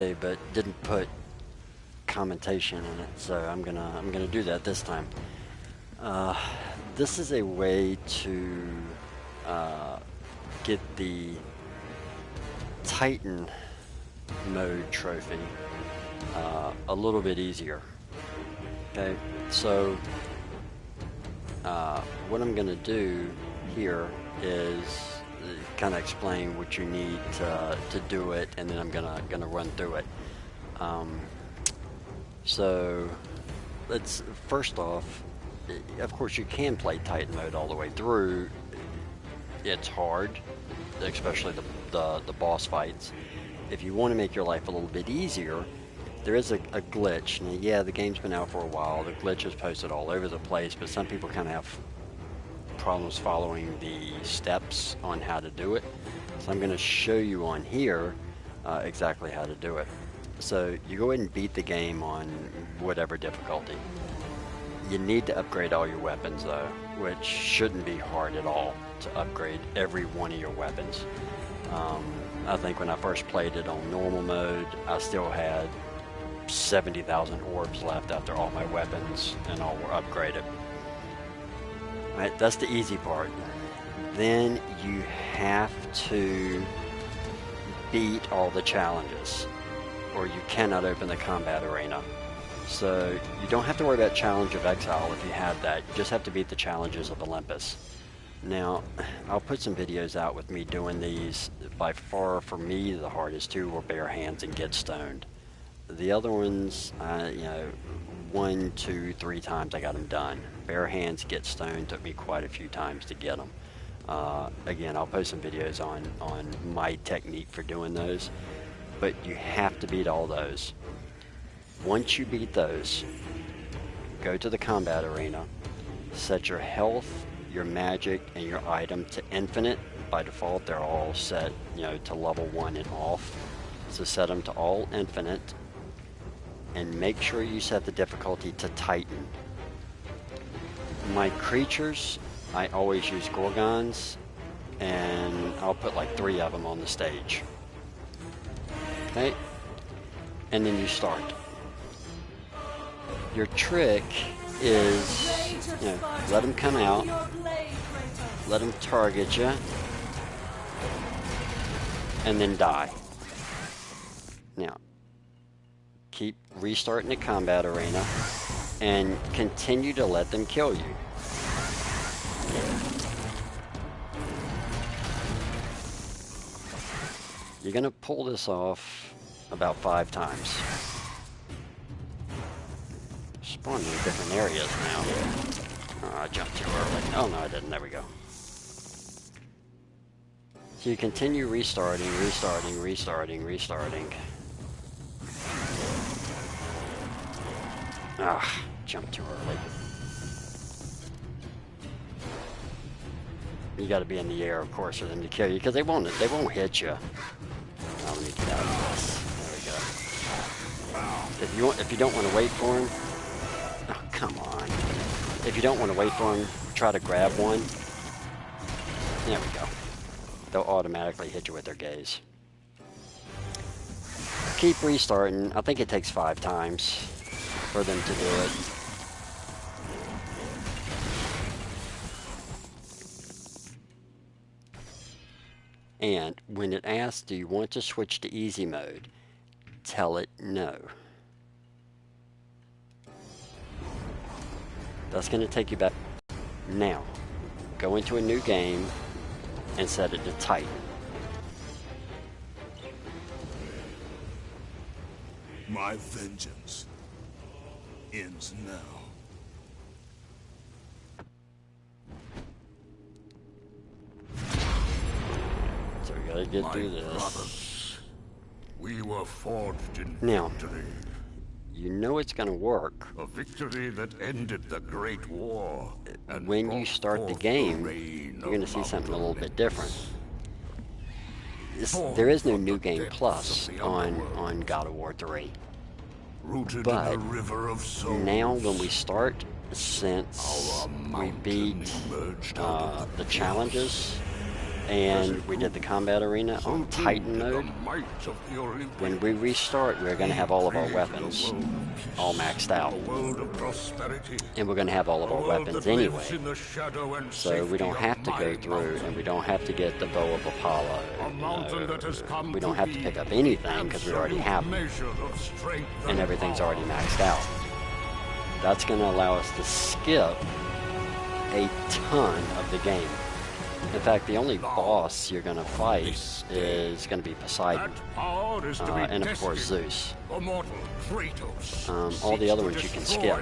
but didn't put commentation in it, so I'm gonna do that this time. Uh, this is a way to uh, get the Titan mode trophy a little bit easier. Okay, so what I'm gonna do here is kind of explain what you need to do it, and then I'm gonna run through it. Um, so let's first off, of course, you can play Titan mode all the way through. It's hard, especially the boss fights. If you want to make your life a little bit easier, there is a glitch. Now, yeah, the game's been out for a while. The glitch is posted all over the place, but some people kind of have problems following the steps on how to do it. So I'm going to show you on here exactly how to do it. So you go ahead and beat the game on whatever difficulty. You need to upgrade all your weapons though, which shouldn't be hard at all to upgrade every one of your weapons. I think when I first played it on normal mode, I still had 70,000 orbs left after all my weapons and all were upgraded. Right, that's the easy part. Then you have to beat all the challenges, or you cannot open the combat arena. So you don't have to worry about Challenge of Exile if you have that. You just have to beat the challenges of Olympus. Now, I'll put some videos out with me doing these. By far, for me, the hardest two were Bare Hands and Get Stoned. The other ones, you know, 1, 2, 3 times I got them done. Bare Hands, Get Stoned took me quite a few times to get them. Again, I'll post some videos on my technique for doing those. But you have to beat all those. Once you beat those, go to the combat arena, set your health, your magic, and your item to infinite. By default, they're all set, you know, to level 1 and off. So set them to all infinite, and make sure you set the difficulty to Titan. My creatures, I always use Gorgons, and I'll put like 3 of them on the stage. Okay, and then you start. Your trick is, you know, let them come out, let them target you, and then die. Now, keep restarting the combat arena, and continue to let them kill you. You're going to pull this off about 5 times. Spawning in different areas now. Oh, I jumped too early. Oh no, I didn't. There we go. So you continue restarting. Ah, jumped too early. You got to be in the air, of course, for them to kill you, because they won't hit you. Now let me get out of this. There we go. If you don't want to wait for them. Oh, come on. If you don't want to wait for them, try to grab one. There we go. They'll automatically hit you with their gaze. Keep restarting. I think it takes 5 times for them to do it. And when it asks, do you want to switch to easy mode? Tell it no. That's going to take you back. Now, go into a new game and set it to Titan. My vengeance ends now. So we gotta get through this. Brothers, we were forged in Now, victory. you know it's gonna work. A victory that ended the Great War. And When you brought start the forth game, reign you're gonna of see something a Mount little bit different. Olympus. There is no Forth New from the Game depths Plus of the on underworld, God of War 3. Rooted but in a river of souls. Now when we start, since Our we mountain beat emerged out of the challenges, and we did the combat arena on Titan mode. When we restart, we're going to have all of our weapons all maxed out. And we're going to have all of our weapons anyway. So we don't have to go through, and we don't have to get the Bow of Apollo. We don't have to pick up anything because we already have them. And everything's already maxed out. That's going to allow us to skip a ton of the game. In fact, the only boss you're going to fight is going to be Poseidon, and of course Zeus. All the other ones you can skip.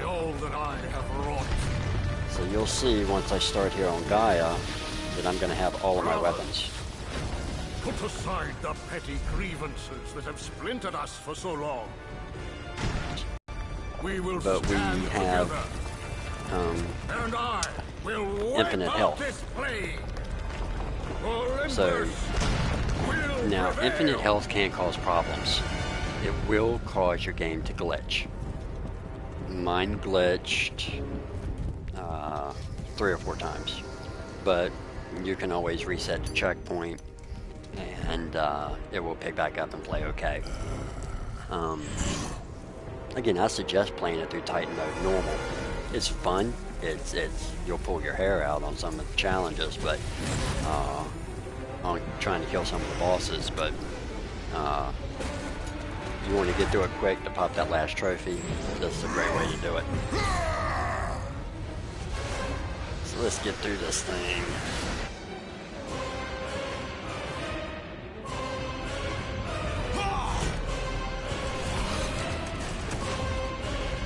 So you'll see once I start here on Gaia that I'm going to have all of my weapons. Put aside the petty grievances that have splintered us for so long. But we have infinite health. So now infinite health can cause problems. It will cause your game to glitch. Mine glitched 3 or 4 times, but you can always reset the checkpoint and it will pick back up and play okay. Again, I suggest playing it through Titan mode normal. It's fun. It's you'll pull your hair out on some of the challenges, but on trying to kill some of the bosses. But you want to get through it quick to pop that last trophy. This is a great way to do it. So let's get through this thing.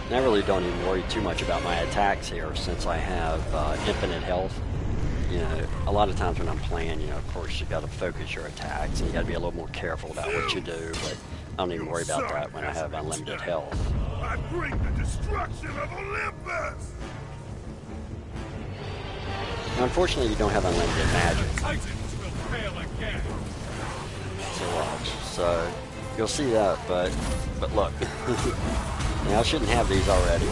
And I really don't even worry too much about my attacks here since I have infinite health. You know, a lot of times when I'm playing, you know, of course you got to focus your attacks and you got to be a little more careful about what you do, but I don't even worry about that when I have unlimited health. I bring the destruction of Olympus! Now, unfortunately, you don't have unlimited magic. Titans will fail again. So watch. So you'll see that, but look. Now, I shouldn't have these already.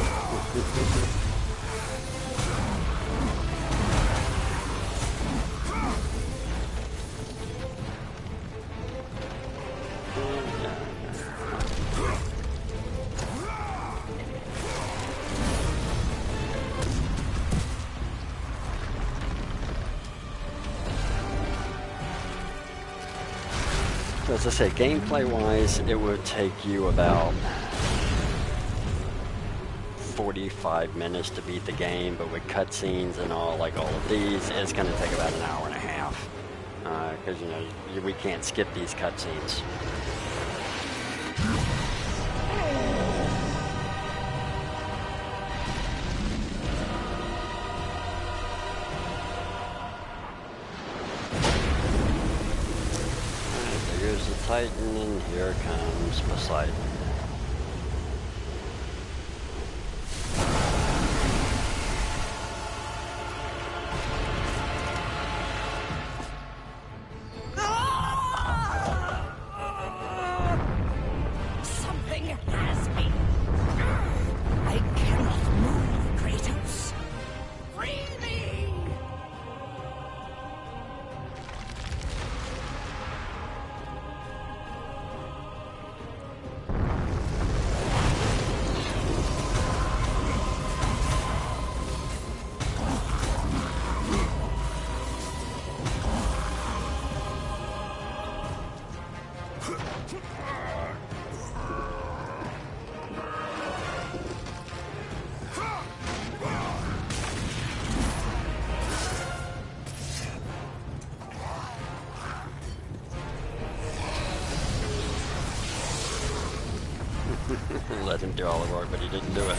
As I say, gameplay-wise, it would take you about 45 minutes to beat the game, but with cutscenes and all, like all of these, it's going to take about an hour and a half. Because, you know, we can't skip these cutscenes. Alright, there's the Titan, and here comes Poseidon. Let him do all the work, but he didn't do it.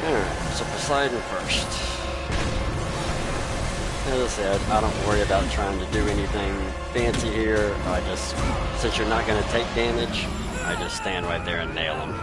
Alright, so Poseidon first. As I said, I don't worry about trying to do anything fancy here. I just, since you're not going to take damage, I just stand right there and nail them.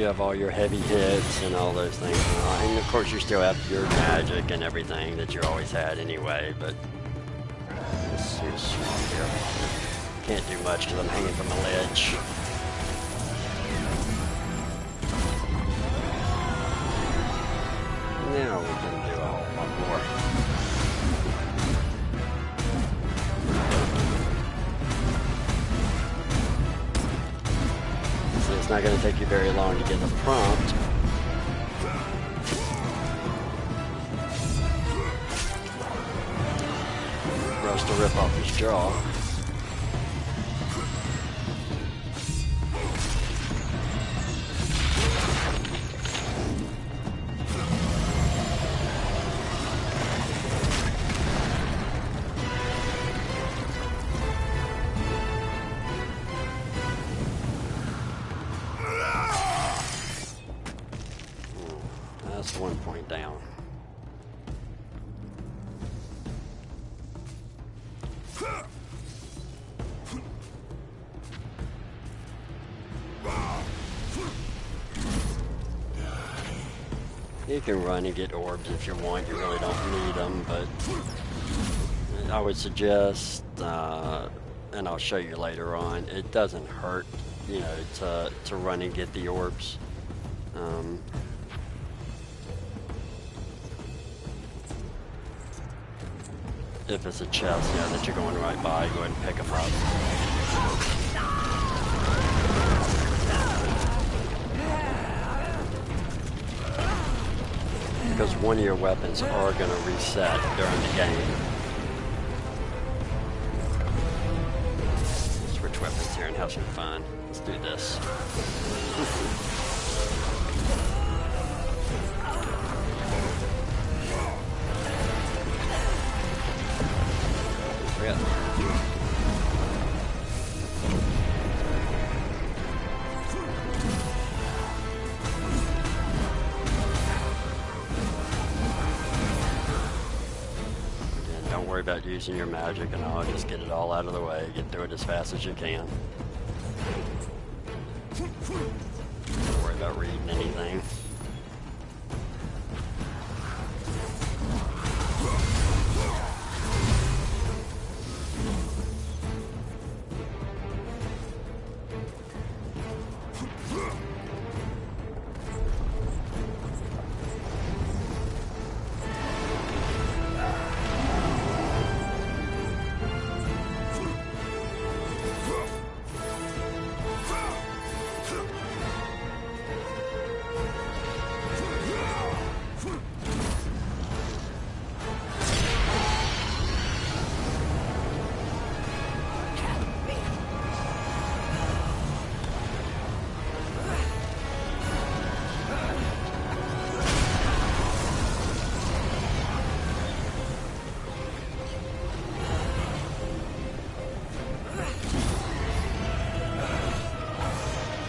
you have all your heavy hits and all those things. And of course you still have your magic and everything that you always had anyway, but let's see what's wrong here. Can't do much because I'm hanging from a ledge. Now we can do a whole lot more. So it's not going to take you very long to get the prompt. Rust to rip off his jaw. That's 1 point down. You can run and get orbs if you want. You really don't need them, but I would suggest, and I'll show you later on, it doesn't hurt, you know, to run and get the orbs. If it's a chest, yeah, that you're going right by, go ahead and pick them up. Because one of your weapons are going to reset during the game. Switch weapons here and have some fun. Let's do this. Yeah. Don't worry about using your magic and all, just get it all out of the way, get through it as fast as you can. Don't worry about reading anything.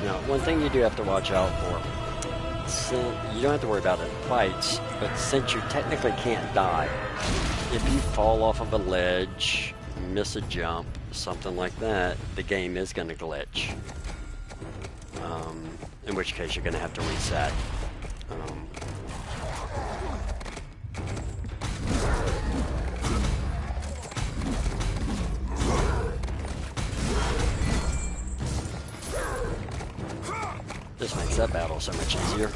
Now, one thing you do have to watch out for, you don't have to worry about it in fights, but since you technically can't die, if you fall off of a ledge, miss a jump, something like that, the game is going to glitch. In which case you're going to have to reset. This makes that battle so much easier.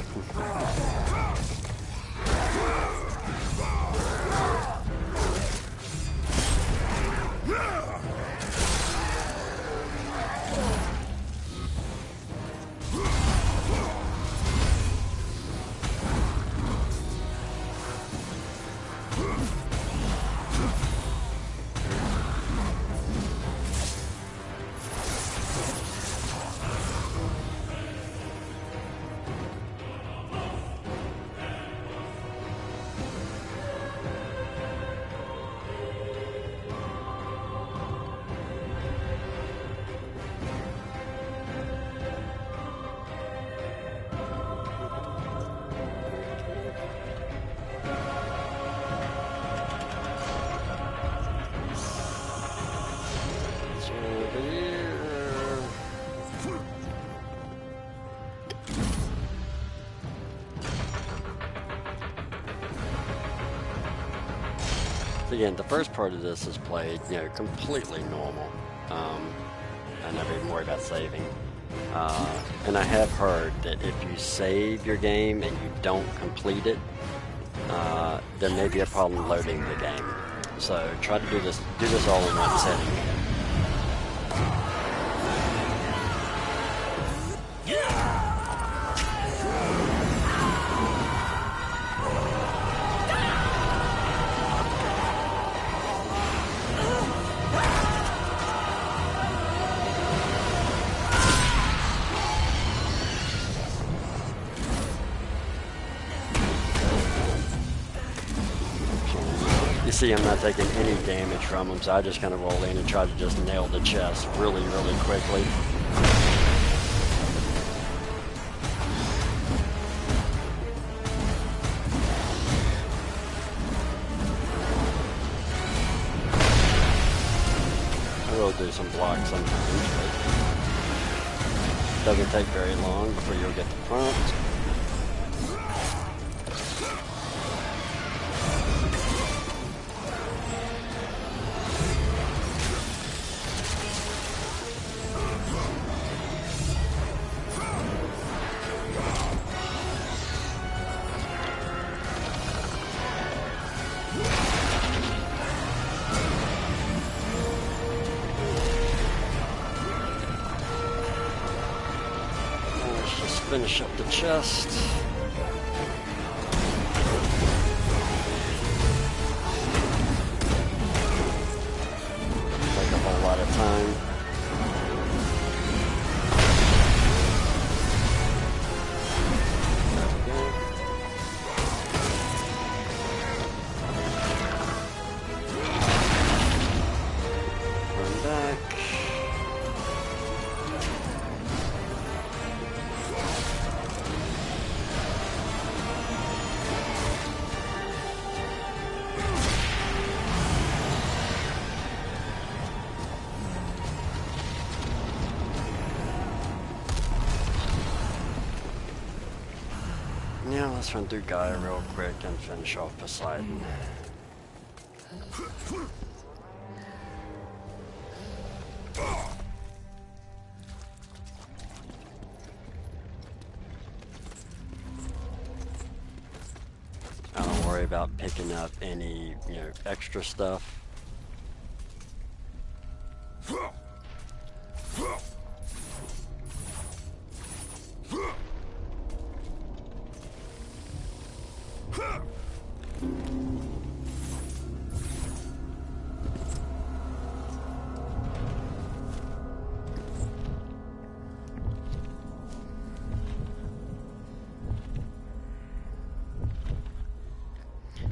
So again, the first part of this is played, completely normal. I never even worry about saving. And I have heard that if you save your game and you don't complete it, there may be a problem loading the game. So try to do this all in one setting. You see I'm not taking any damage from them, so I just kind of roll in and try to just nail the chest really, really quickly. I will do some blocks sometimes, but it doesn't take very long before you'll get the prompt. Finish up the chest. Take a whole lot of time. There we go. Run back. Now let's run through Gaia real quick and finish off Poseidon. I don't worry about picking up any, extra stuff.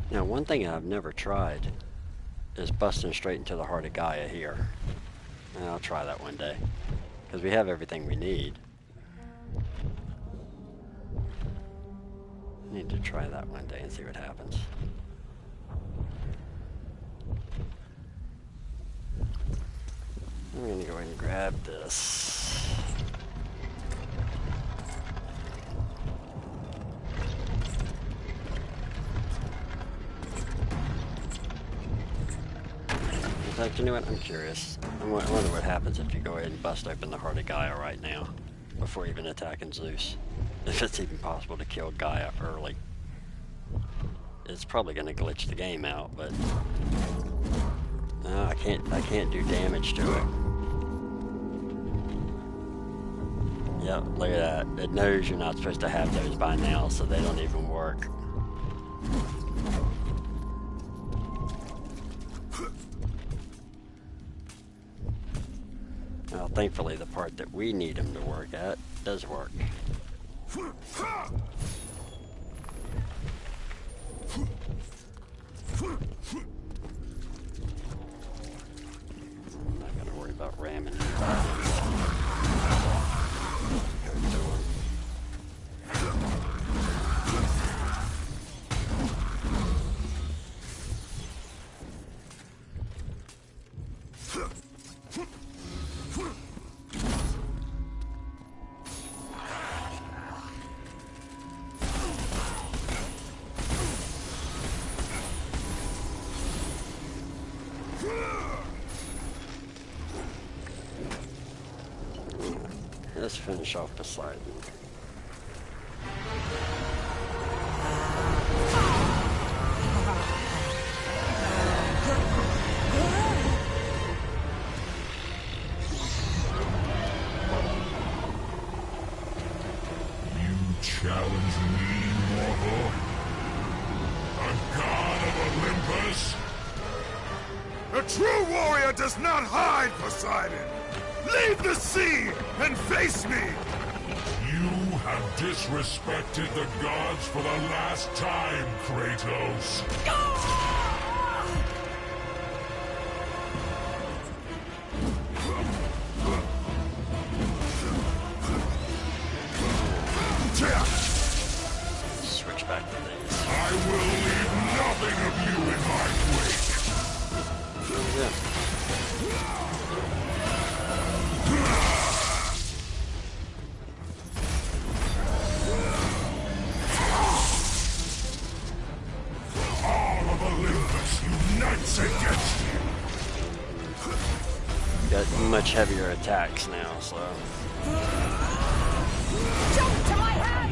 Now, one thing I've never tried is busting straight into the heart of Gaia here. And I'll try that one day, because we have everything we need. Need to try that one day and see what happens. I'm gonna go ahead and grab this. In fact, you know what? I'm curious. I wonder what happens if you go ahead and bust open the heart of Gaia right now, before even attacking Zeus. If it's even possible to kill Gaia early. It's probably going to glitch the game out, but no, I can't do damage to it. Yep, look at that. It knows you're not supposed to have those by now, so they don't even work. Well, thankfully the part that we need them to work at does work. I'm not going to worry about ramming it. Go to him. Let's finish off Poseidon. Challenge me, mortal? A god of Olympus? A true warrior does not hide, Poseidon! Leave the sea and face me! You have disrespected the gods for the last time, Kratos. Switch back to these. I will leave nothing of you in my wake. Yeah. All of Olympus unites against you. Got much heavier attacks now, so. Jump to my hand!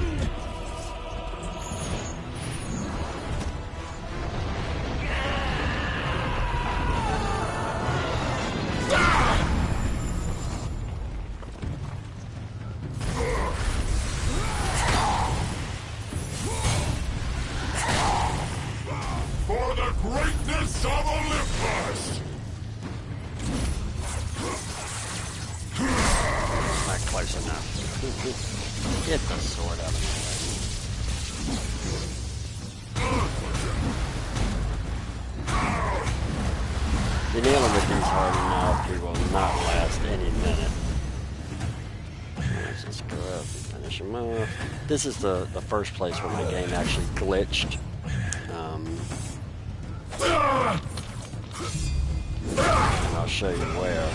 For the greatness of Olympus! Not close enough. Get the sword out of the way. Dealing with these hard enough, he will not last any minute. Let's just go up and finish him off. This is the first place where my game actually glitched. And I'll show you where.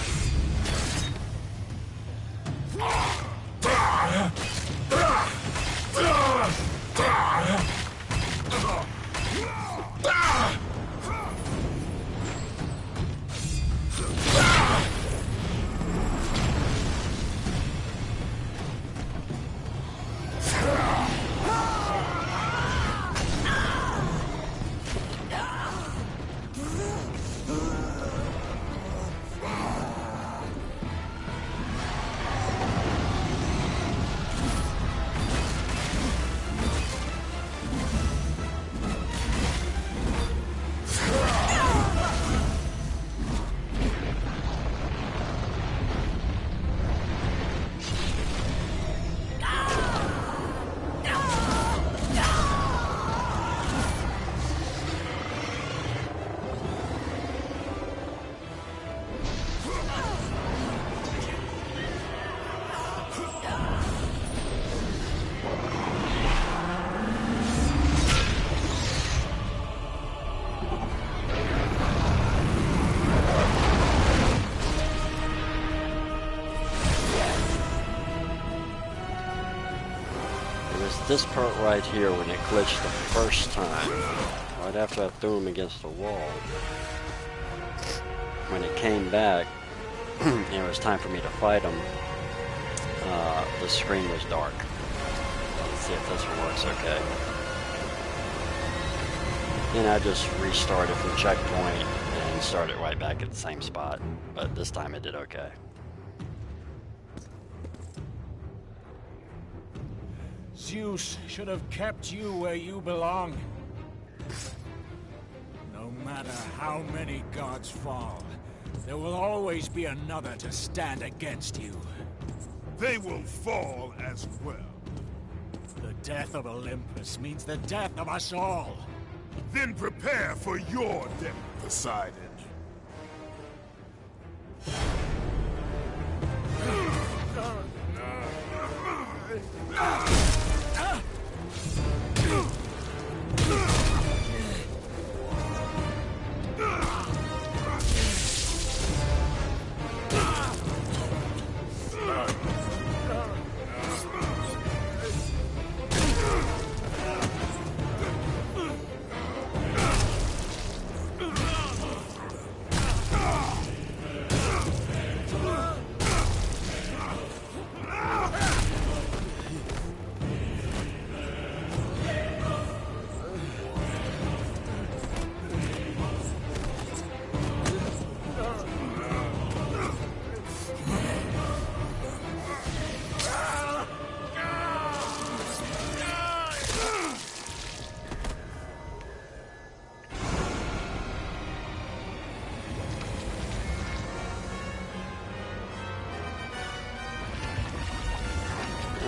This part right here when it glitched the first time, right after I threw him against the wall. When it came back, and it was time for me to fight him, the screen was dark. Let's see if this one works okay. And I just restarted from checkpoint and started right back at the same spot, but this time it did okay. Zeus should have kept you where you belong. No matter how many gods fall, there will always be another to stand against you. They will fall as well. The death of Olympus means the death of us all. Then prepare for your death, Poseidon.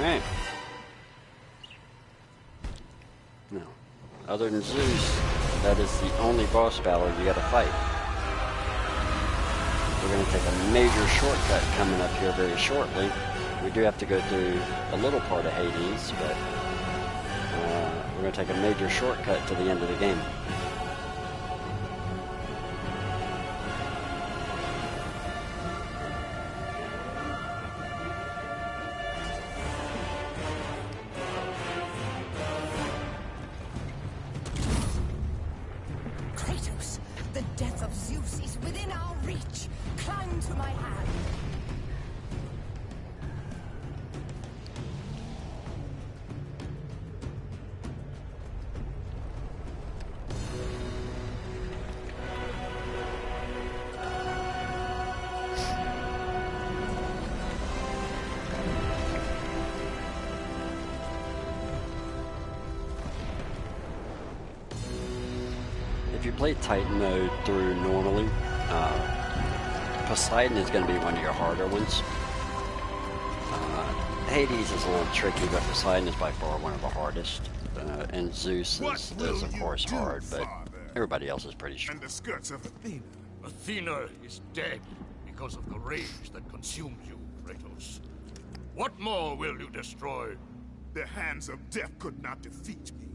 Alright. No. Other than Zeus, that is the only boss battle you gotta fight. We're gonna take a major shortcut coming up here very shortly. We do have to go through a little part of Hades, but we're gonna take a major shortcut to the end of the game. Kratos, the death of Zeus is within our reach. Climb to my hand. If you play Titan mode through normally, Poseidon is going to be one of your harder ones. Hades is a little tricky, but Poseidon is by far one of the hardest. And Zeus is of course hard, but everybody else is pretty strong. And the skirts of Athena. Athena is dead because of the rage that consumes you, Kratos. What more will you destroy? The hands of death could not defeat me.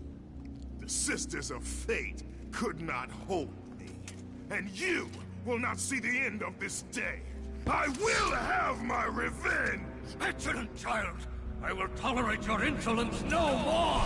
The sisters of fate could not hold me. And you will not see the end of this day. I will have my revenge! Excellent child! I will tolerate your insolence no more!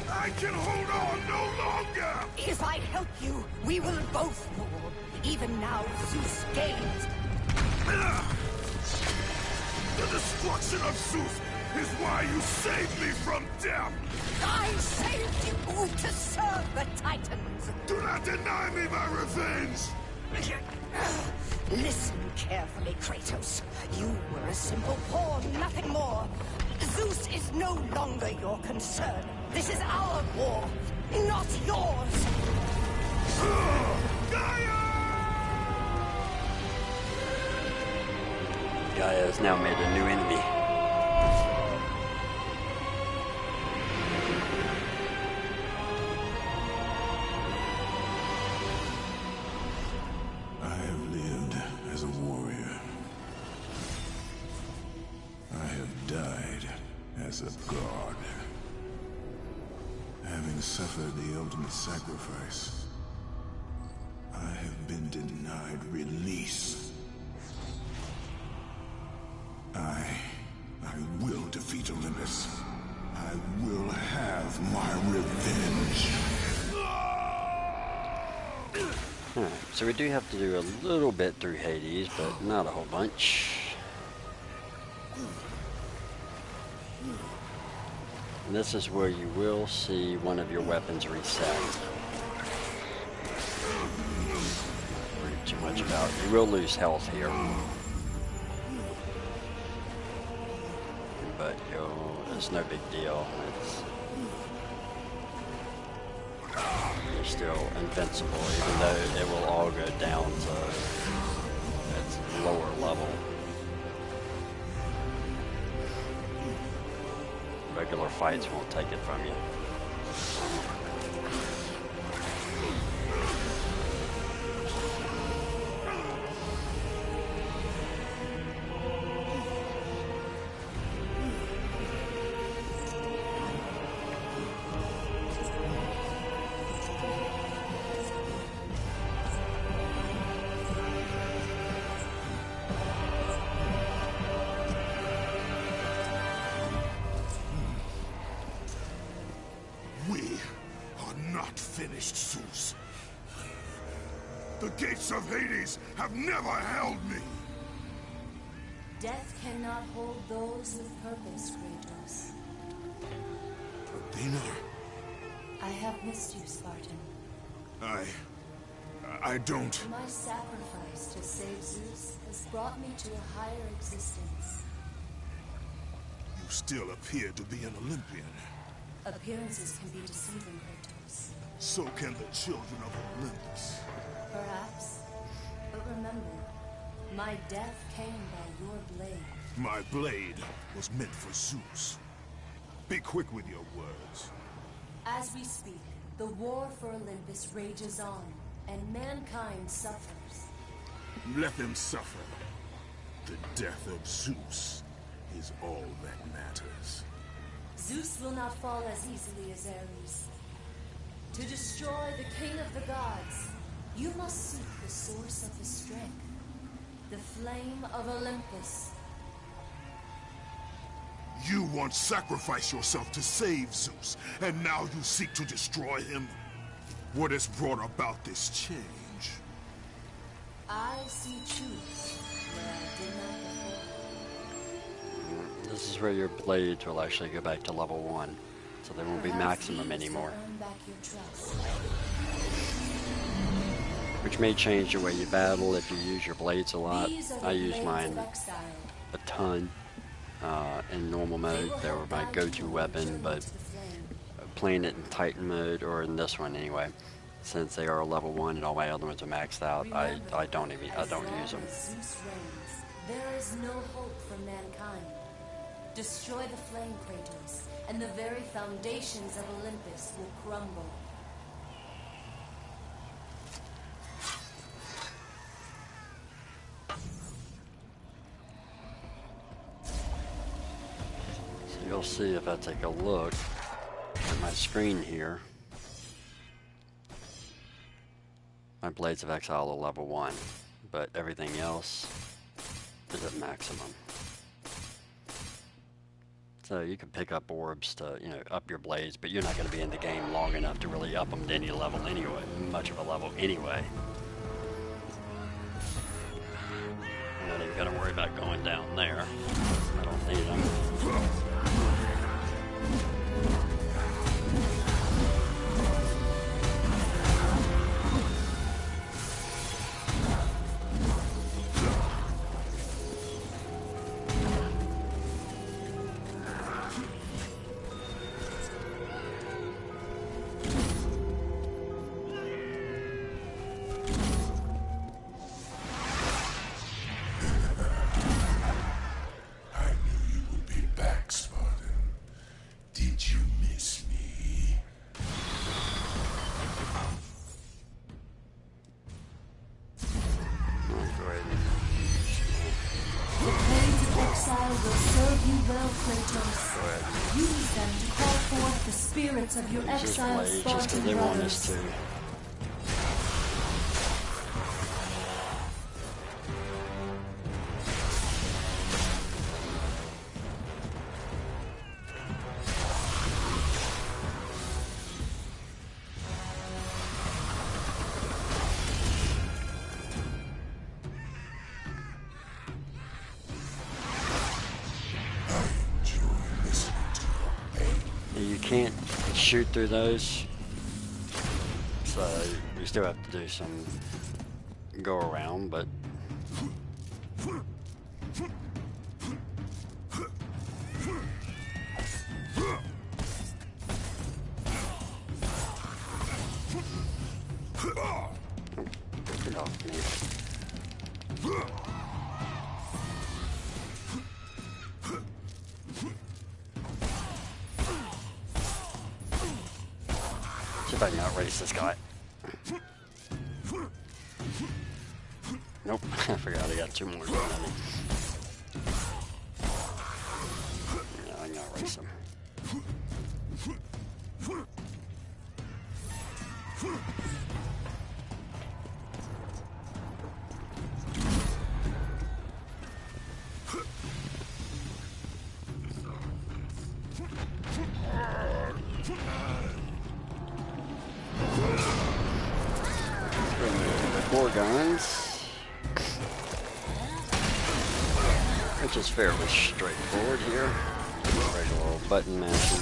I can hold on no longer! If I help you, we will both fall. Even now, Zeus gains. The destruction of Zeus is why you saved me from death! I saved you to serve the Titans. Do not deny me my revenge! Listen carefully, Kratos. You were a simple pawn, nothing more. Zeus is no longer your concern. This is our war, not yours. Gaia has now made a new enemy. I have lived as a warrior. I have died as a god. Having suffered the ultimate sacrifice, I have been denied release. I will defeat Olympus. I will have my revenge. Alright, so we do have to do a little bit through Hades, but not a whole bunch. And this is where you will see one of your weapons reset. Don't worry too much about it. You will lose health here. But it's no big deal. You're still invincible, even though it will all go down to its lower level. Regular fights won't take it from you. finished, Zeus. The gates of Hades have never held me. Death cannot hold those with purpose, Kratos. Athena, I have missed you, Spartan. I don't... My sacrifice to save Zeus has brought me to a higher existence. You still appear to be an Olympian. Appearances can be deceiving, Kratos. So can the children of Olympus. Perhaps. But remember, my death came by your blade. My blade was meant for Zeus. Be quick with your words. As we speak, the war for Olympus rages on, and mankind suffers. Let them suffer. The death of Zeus is all that matters. Zeus will not fall as easily as Ares. To destroy the king of the gods, you must seek the source of the strength, the flame of Olympus. You once sacrificed yourself to save Zeus, and now you seek to destroy him? What has brought about this change? I see truths where I did not before. This is where your blades will actually go back to level 1, so they won't be maximum anymore. Earn back your trust. Which may change the way you battle if you use your blades a lot. These are the I use blades mine of exile. a ton in normal mode. They were my go-to weapon, but playing it in Titan mode, or in this one anyway, since they are level 1 and all my other ones are maxed out, I don't use them. Zeus reigns, there is no hope for mankind. Destroy the flame, Kratos, and the very foundations of Olympus will crumble. So you'll see if I take a look at my screen here. My Blades of Exile are level 1, but everything else is at maximum. So you can pick up orbs to, up your blades, but you're not going to be in the game long enough to really up them to any level anyway, much of a level anyway. I'm not even going to worry about going down there. I don't need them. Of your exiled Just Spartan because they want us brothers. to. You can't shoot through those, so you still have to do some go around, but get off me. See if I can outrace this guy. Nope, I forgot I got 2 more going on me. Yeah, I can outrace him. guns, which is fairly straightforward here. Regular old button mashing.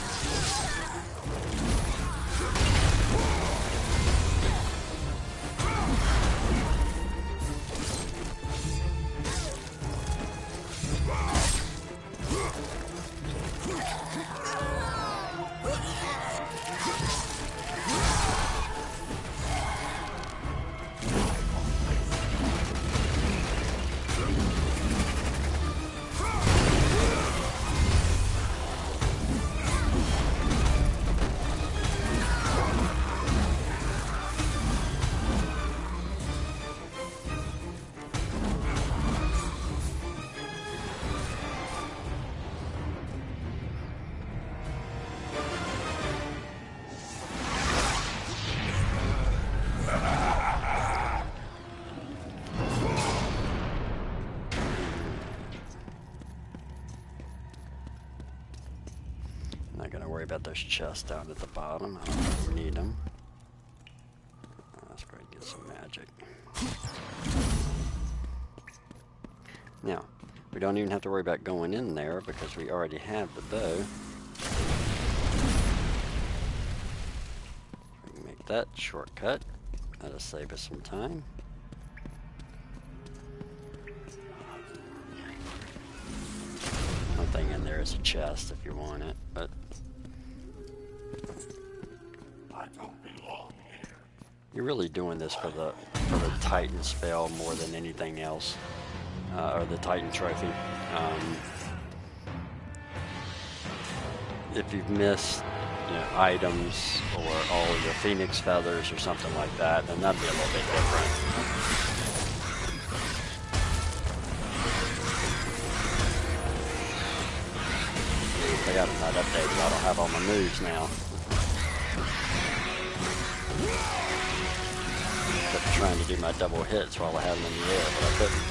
Not gonna worry about those chests down at the bottom. I don't need them. Let's go ahead and get some magic. Now, we don't even have to worry about going in there because we already have the bow. We can make that shortcut. That'll save us some time. One thing in there is a chest if you want it, but I don't belong here. you're really doing this for the Titan spell more than anything else, or the Titan trophy. If you've missed, you know, items or all of your Phoenix feathers or something like that, then that'd be a little bit different. They got them not updated. I don't have all my moves now. Kept trying to do my double hits while I had them in the air, but I couldn't.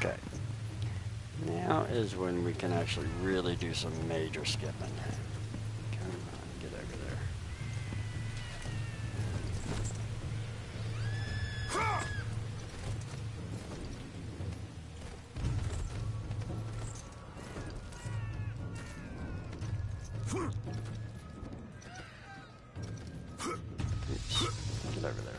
Okay. Now is when we can actually really do some major skipping. Come on, get over there. Oops. Get over there.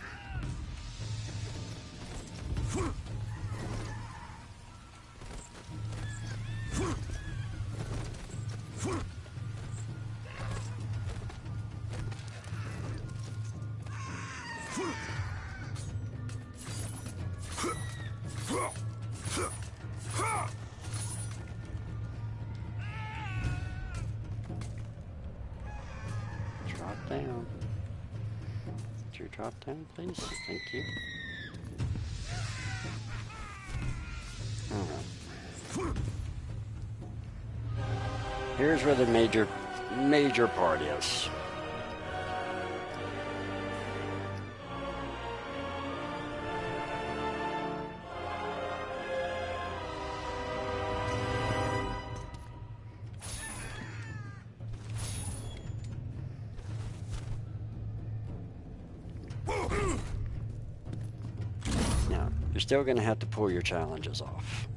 Drop down. Would you drop down, please? Thank you. Alright. Here's where the major part is. Now, you're still going to have to pull your challenges off.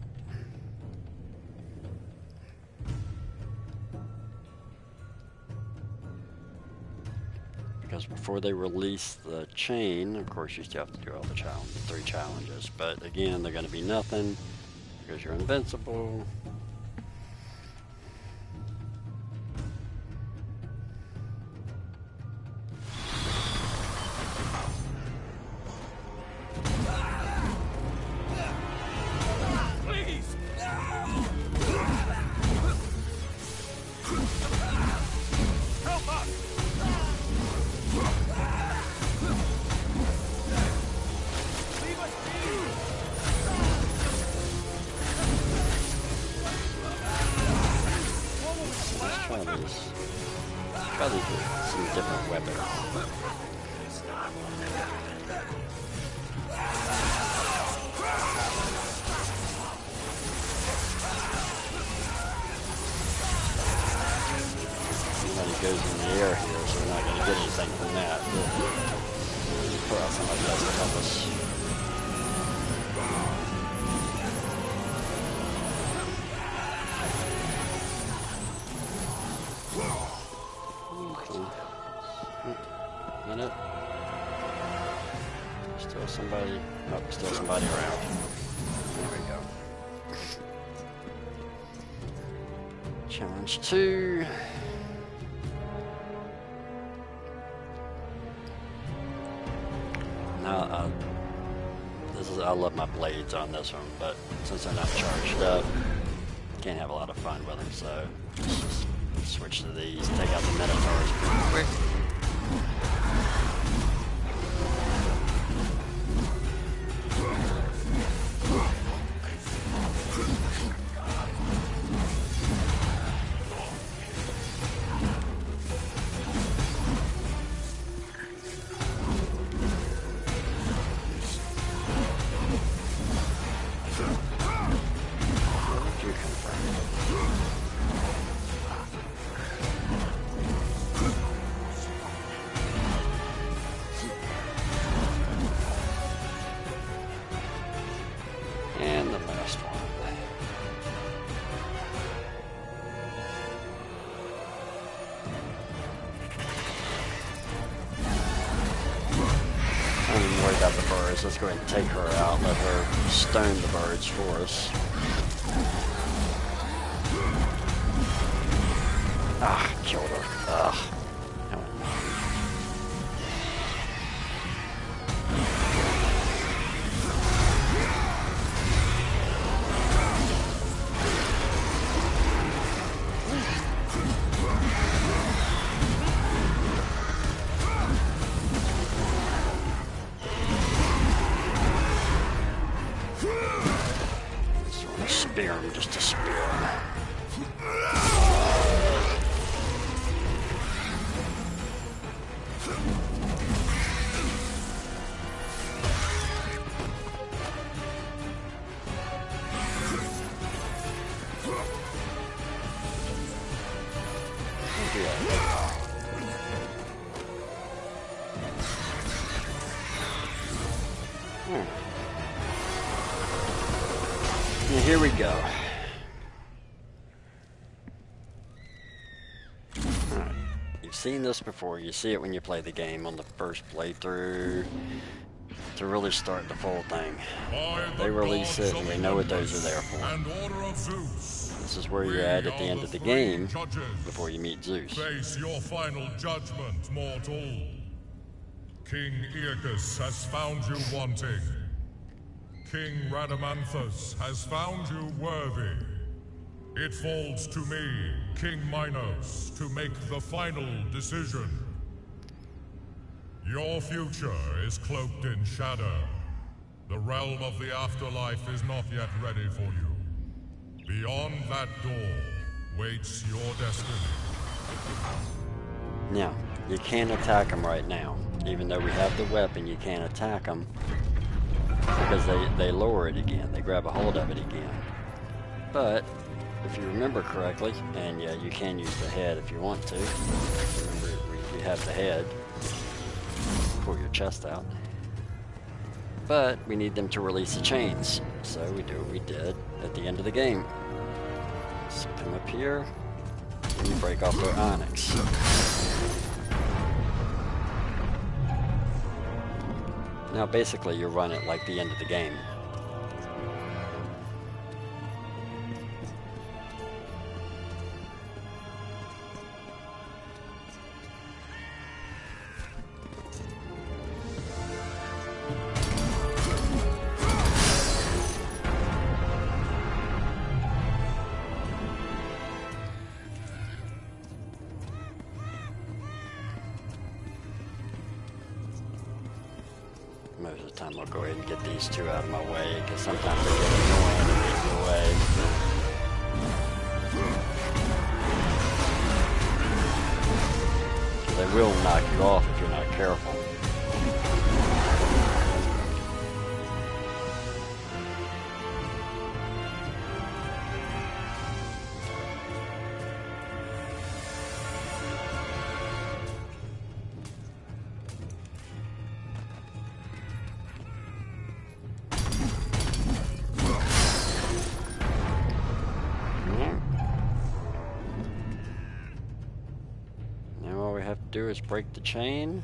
Because before they release the chain, of course you still have to do all the 3 challenges. But again, they're going to be nothing because you're invincible. probably get some different weapons. Somebody goes in the air here, so we're not going to get anything from that. We'll put out somebody else to help us. Minute. Still somebody. Nope, still somebody around. There we go. Challenge 2. Now, I love my blades on this one, but since they're not charged up, can't have a lot of fun with them. So let's just switch to these. Take out the Minotaurs pretty quick. And the last one. I'm even worried about the birds. Let's go ahead and take her out. Let her stone the birds for us. Ah, killed her. Ugh. Spear him just to spear him. And here we go. Alright. You've seen this before. You see it when you play the game on the first playthrough. To really start the full thing. They release it and we know what those are there for. This is where you're at the end of the game before you meet Zeus. Face your final judgment, mortal. King Aeacus has found you wanting. King Rhadamanthus has found you worthy. It falls to me, King Minos, to make the final decision. Your future is cloaked in shadow. The realm of the afterlife is not yet ready for you. Beyond that door waits your destiny. Now, you can't attack them right now. Even though we have the weapon, you can't attack them. Because they lower it again. They grab a hold of it again. But, if you remember correctly, and yeah, you can use the head if you want to. Remember, you have the head. Pull your chest out. But, we need them to release the chains. So, we do what we did at the end of the game. So come up here, and you break off their onyx. Now basically you run it like the end of the game. Most of the time I'll go ahead and get these two out of my way, because sometimes they get annoying and get in the way. it will knock you off if you're not careful. Do is break the chain,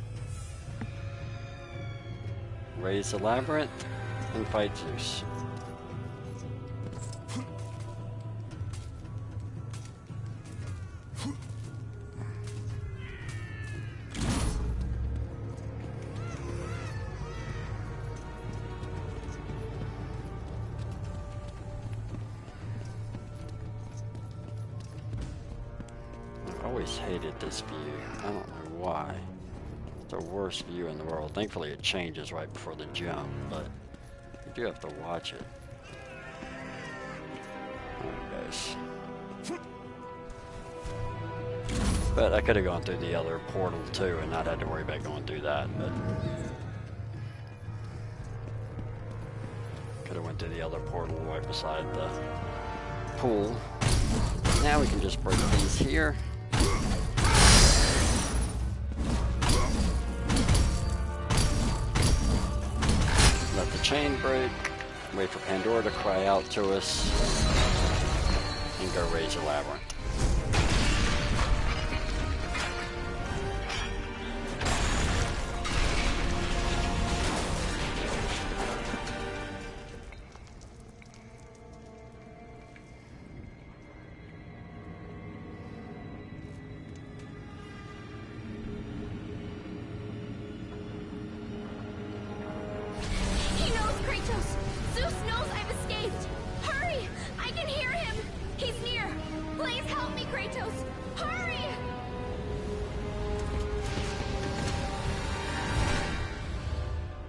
raise the labyrinth, and fight Zeus. I always hated this view. I don't know why. It's the worst view in the world. Thankfully it changes right before the jump, but you do have to watch it. Alright guys. But I could have gone through the other portal too and not had to worry about going through that, but could have went through the other portal right beside the pool. Now we can just break these here. Let the chain break, wait for Pandora to cry out to us, and go raise the labyrinth.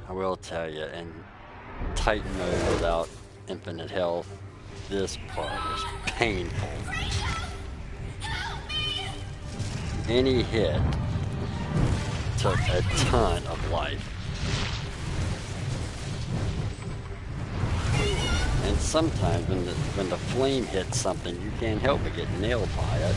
I will tell you, in Titan mode without infinite health, this part is painful. Any hit took a ton of life. And sometimes when the flame hits something, you can't help but get nailed by it.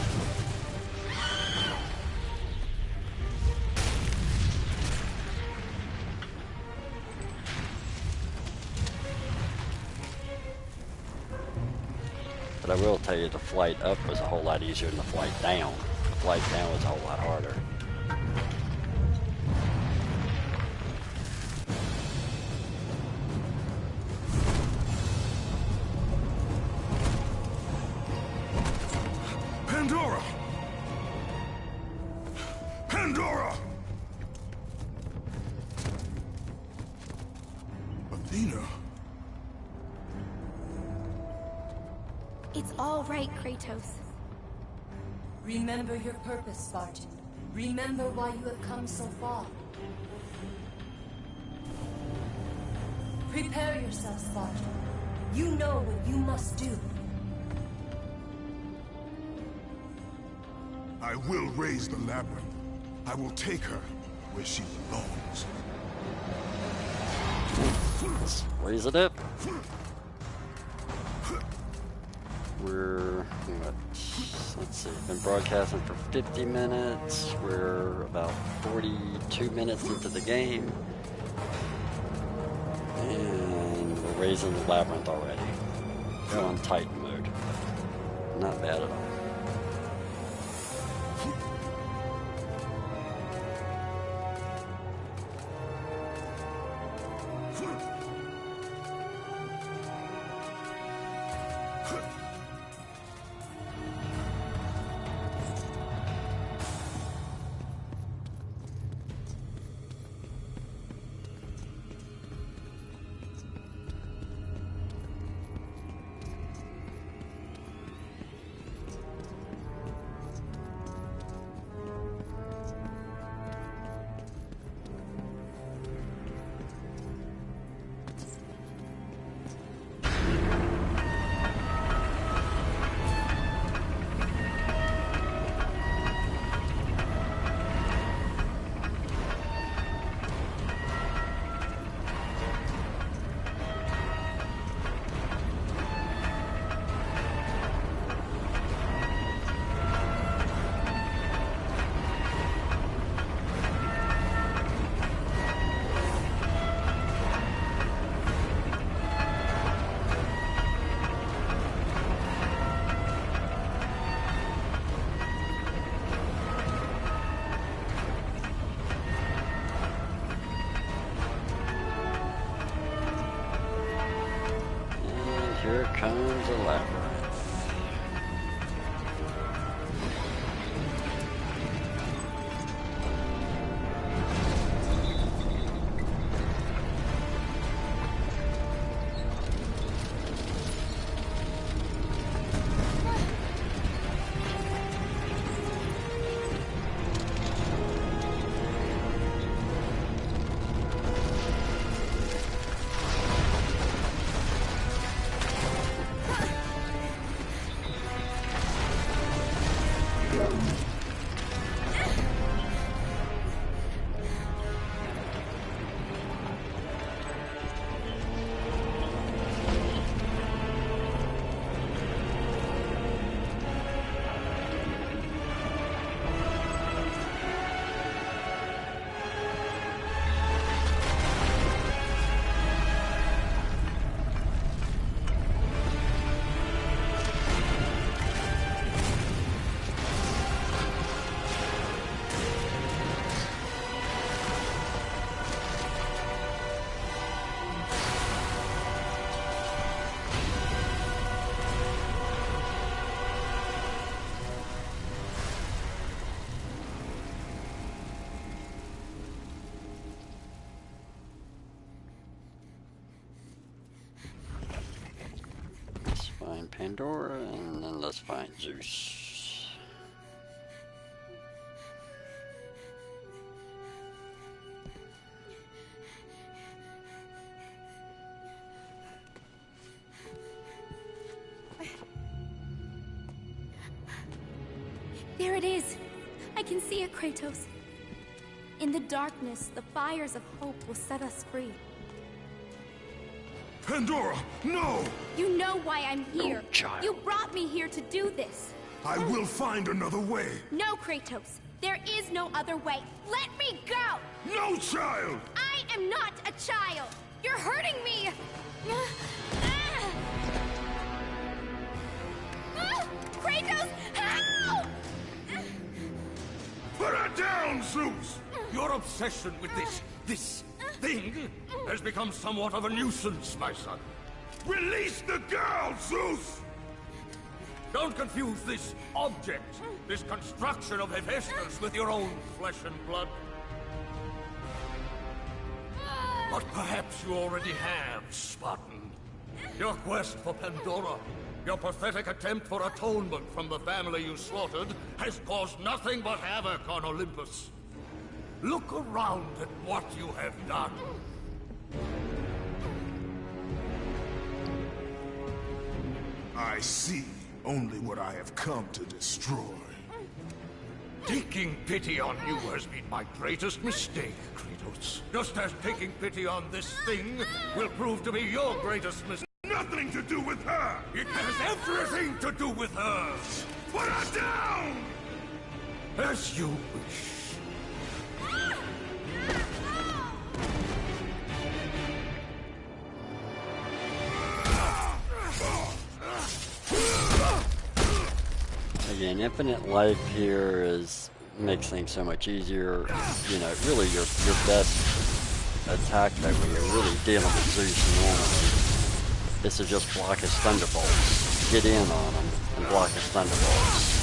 But I will tell you, the flight up was a whole lot easier than the flight down. The flight down was a whole lot harder. Pandora! Pandora! Athena? It's all right, Kratos. Remember your purpose, Spartan. Remember why you have come so far. Prepare yourself, Spartan. You know what you must do. I will raise the labyrinth. I will take her where she belongs. Raise it up. We're, what, let's see, been broadcasting for 50 minutes. We're about 42 minutes into the game. And we're raising the labyrinth already. We're on Titan mode. Not bad at all. here comes a labyrinth. Find Pandora, and then let's find Zeus. There it is! I can see it, Kratos. In the darkness, the fires of hope will set us free. Pandora, no! You know why I'm here. Oh, child. You brought me here to do this. I will find another way. No, Kratos. There is no other way. Let me go! No, child! I am not a child! You're hurting me! Kratos, help! Put her down, Zeus! Your obsession with this thing has become somewhat of a nuisance, my son. Release the girl, Zeus! Don't confuse this object, this construction of Hephaestus, with your own flesh and blood. But perhaps you already have, Spartan. Your quest for Pandora, your pathetic attempt for atonement from the family you slaughtered, has caused nothing but havoc on Olympus. Look around at what you have done. I see only what I have come to destroy. Taking pity on you has been my greatest mistake, Kratos. Just as taking pity on this thing will prove to be your greatest mistake. Nothing to do with her! It has everything to do with her! Put her down! As you wish. Again, infinite life here makes things so much easier. You know, really your best attack that when you're really dealing with Zeus normally. This is just block his thunderbolts. Get in on him and block his thunderbolts.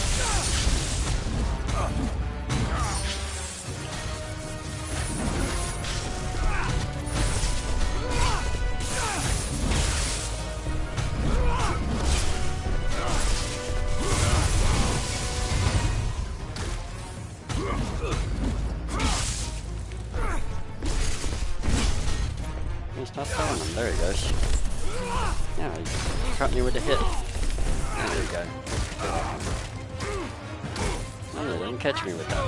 Stop throwing him. There he goes. Yeah, he caught me with a hit. There you go. Oh, they didn't catch me with that.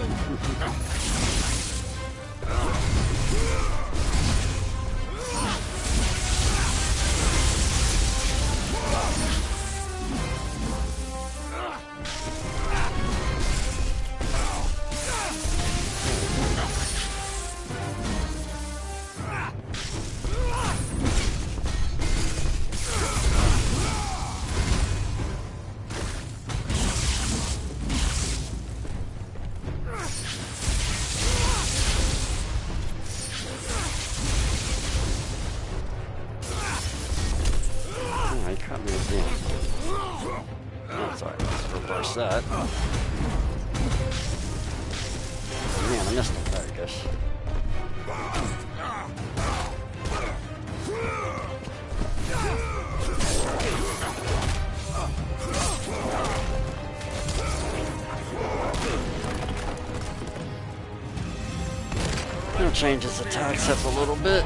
Cut me at the end. Oh, sorry, let's reverse that. Man, I missed it. There it goes. Gonna change his attacks up a little bit.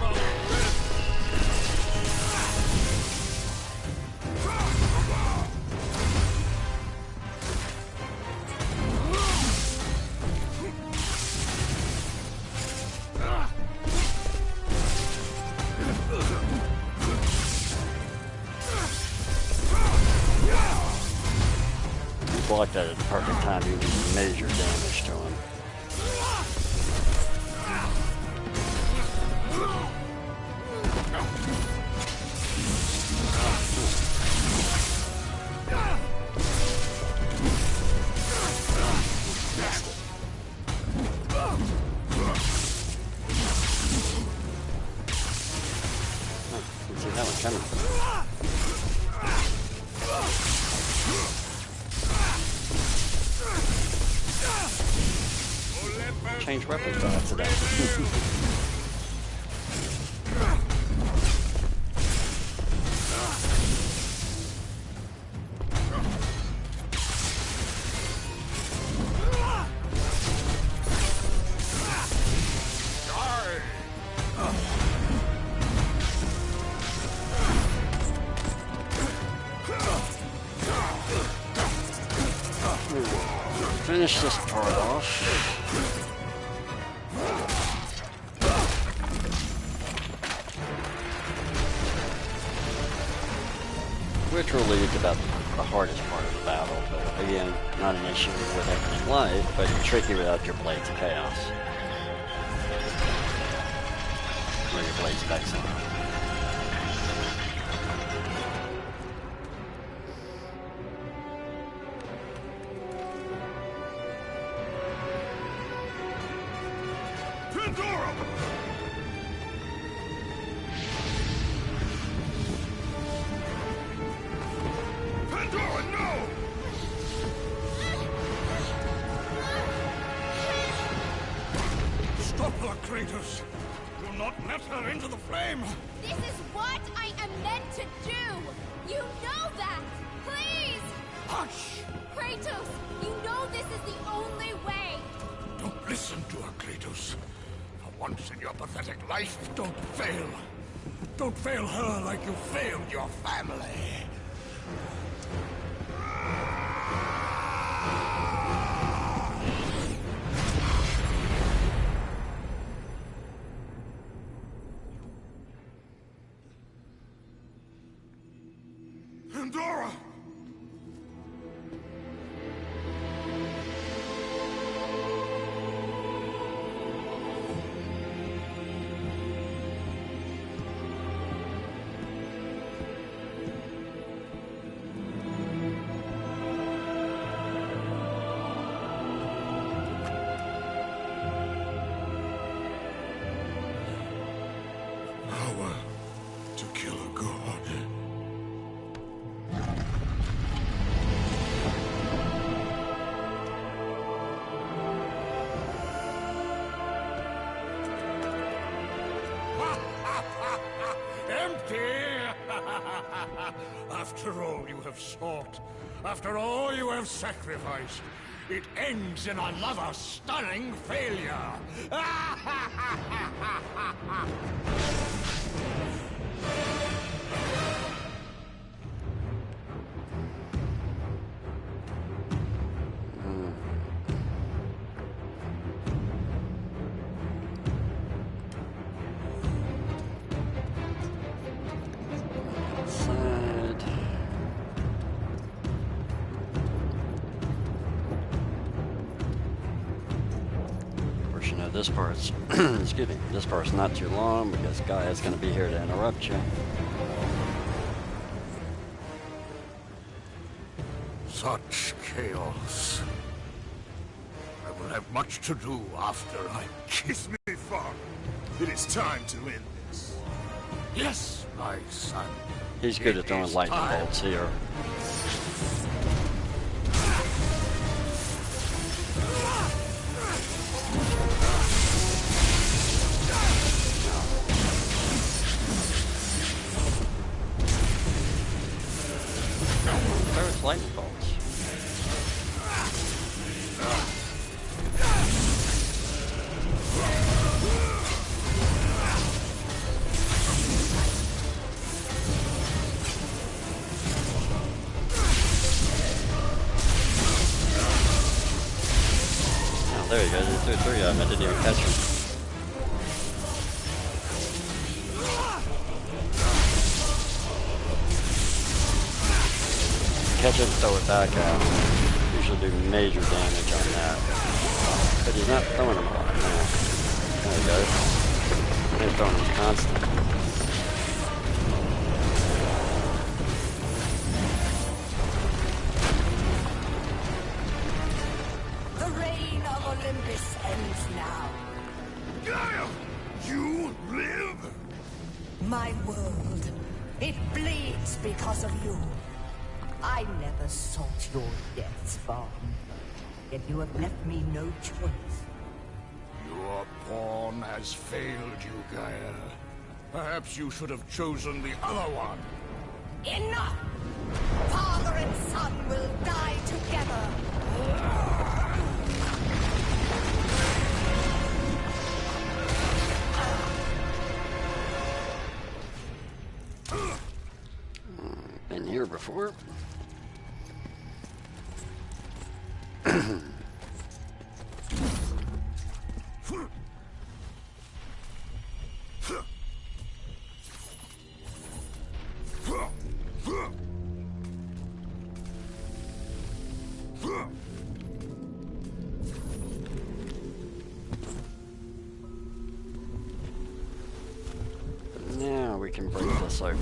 Blocked that at the perfect time. You did major damage to him. Let's see that one coming. Change weapons by accident. Finish this part off. Which will lead to about the hardest part of the battle, but again, not an issue with everything in life, but tricky without your Blades of Chaos. Or your Blades of Exile. Pandora! Pandora, no! Stop her, Kratos! Do not let her into the flame! This is what I am meant to do! You know that! Please! Hush! Kratos, you know this is the only way! Don't listen to her, Kratos. For once in your pathetic life, don't fail. Don't fail her like you failed your family. Pandora! Power to kill a god. Empty! After all you have sought, after all you have sacrificed, it ends in another stunning failure! Side. Of course, you know this part's excuse me, this part's not too long because Gaia's going to be here to interrupt you. Such chaos. I will have much to do after I Kiss me, Father. It is time to end this. Yes, my son. He's good It at throwing is lightning time. bolts here. Throws lightning bolts. There you go, there's 2 or 3 of them, I didn't even catch them. Catch it and throw it back out. Usually do major damage on that. But he's not throwing them a lot, no. There he goes. He's throwing them constant. Olympus ends now. Gaia! You live? My world, it bleeds because of you. I never sought your death, Spartan. Yet you have left me no choice. Your pawn has failed you, Gaia. Perhaps you should have chosen the other one. Enough! Father and son will die together. Been here before. Now we can break this open.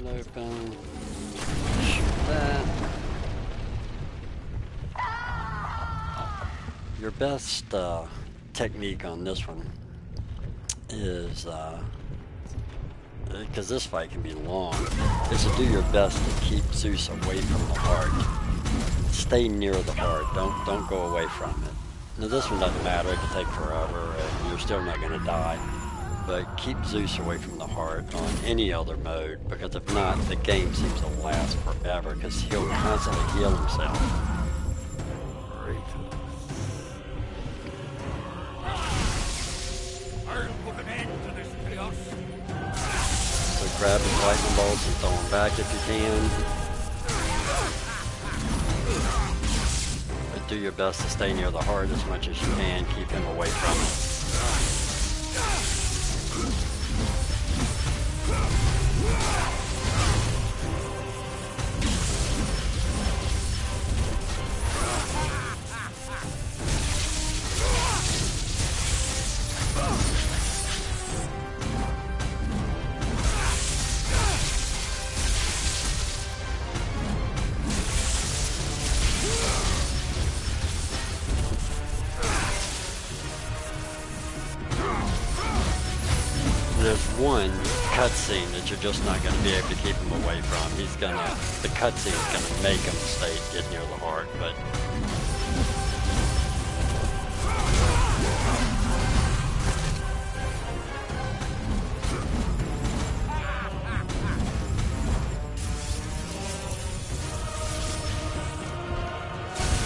Open. Shoot that. Your best technique on this one is, because this fight can be long, is to do your best to keep Zeus away from the heart. Stay near the heart. Don't go away from it. Now this one doesn't matter. It can take forever, and you're still not going to die. But keep Zeus away from the heart on any other mode, because if not, the game seems to last forever, because he'll constantly heal himself. I'll put an end to this chaos. So grab his lightning bolts and throw them back if you can. But do your best to stay near the heart as much as you can. Keep him away from it. There's one cutscene that you're just not going to be able to keep him away from. The cutscene's going to make him get near the heart, but...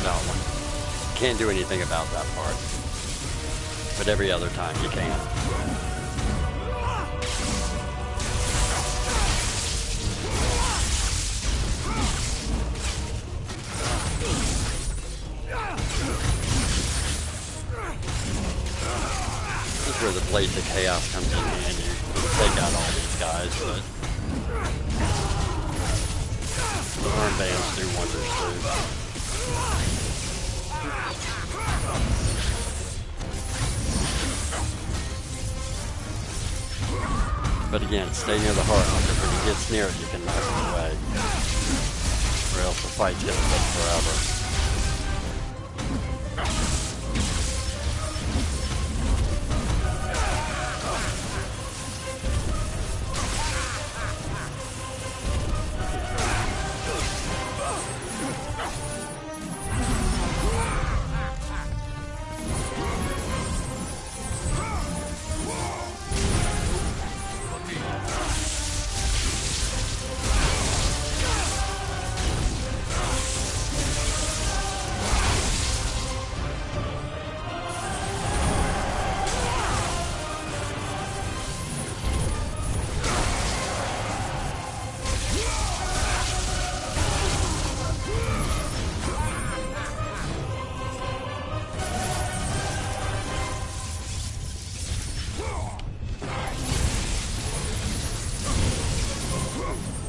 No, can't do anything about that part. But every other time you can. This is where the Blades of Chaos comes in handy. You can take out all these guys, but the armbands do wonders too. But again, stay near the heart, because when he gets near it, you can knock him away. Or else the fight's gonna take forever.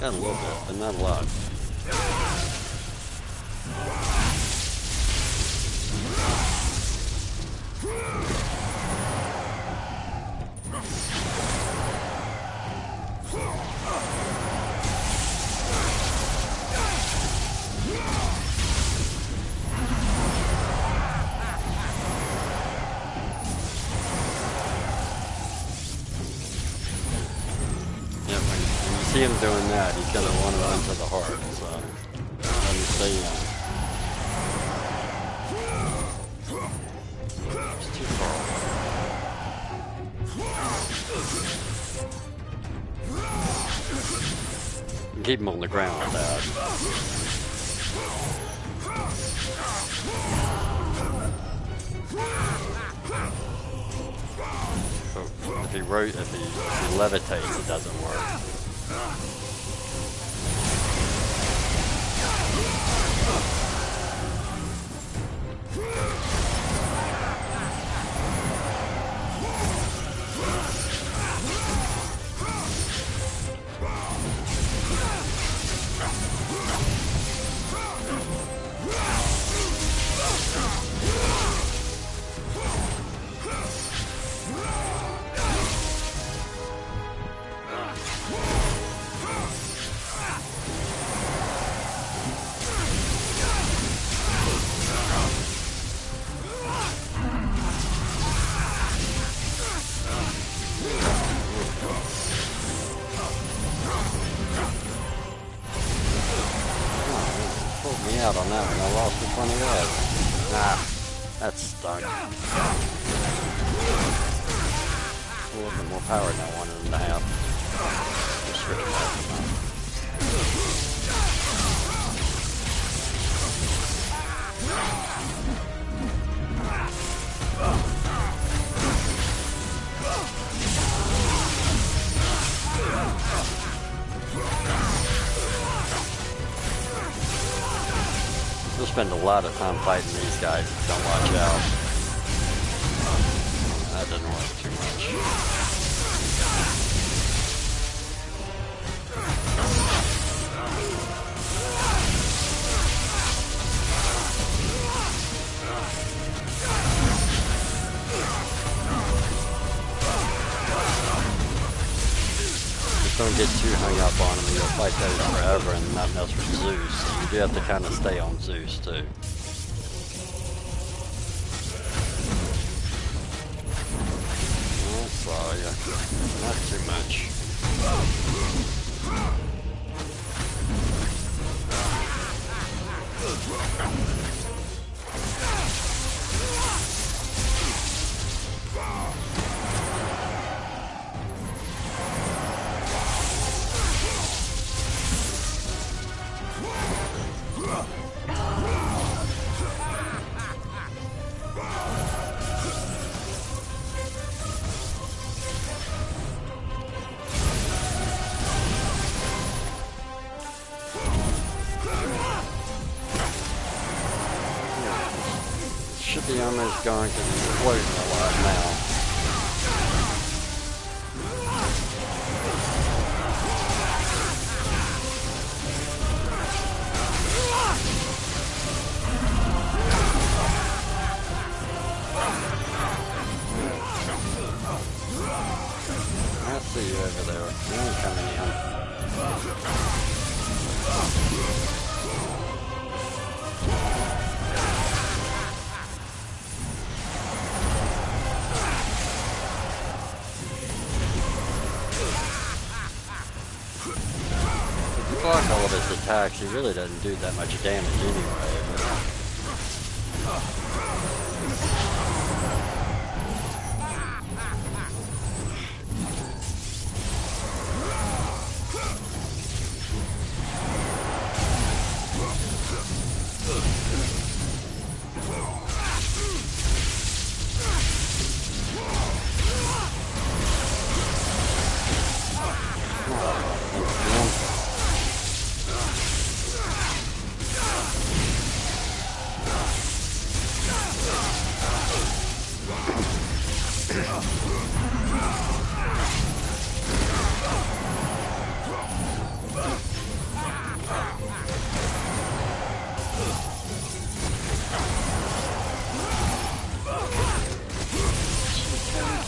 Got a little bit, but not a lot. See him doing that, he's gonna want to run to the heart, so let me stay in. It's too far away. Keep him on the ground with that. If he levitates, it doesn't work. Out on that one, I lost the 20 red. Nah, that's stuck. A little bit more power than I wanted him to have. Just rid of that. We'll spend a lot of time fighting these guys if you don't watch out. That didn't work too much. Just don't get too hung up on them. You'll fight those forever and not mess with Zeus. You do have to kind of stay on Zeus too. I saw ya. Not too much. Should be almost gone because he's floating a lot now. I see you over there. You ain't coming in. Block all of his attacks, he really doesn't do that much damage anyway.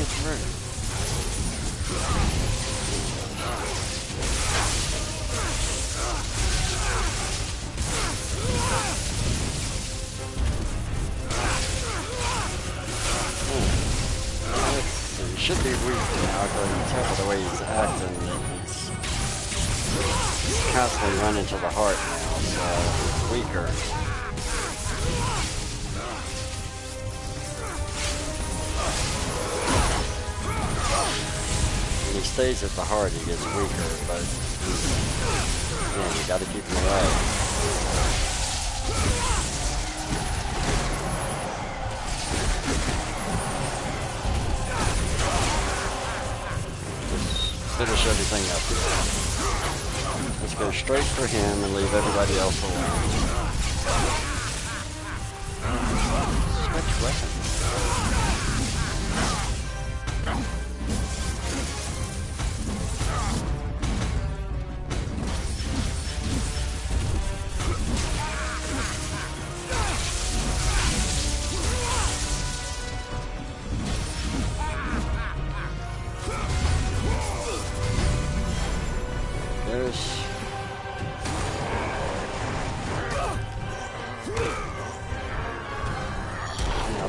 through. He should be weak now, but you can tell by the way he's acting that he's constantly running to the heart now, so he's weaker. When he stays at the heart, he gets weaker, but man, you gotta keep him alive. Finish everything up here. Let's go straight for him and leave everybody else alone. Switch weapons.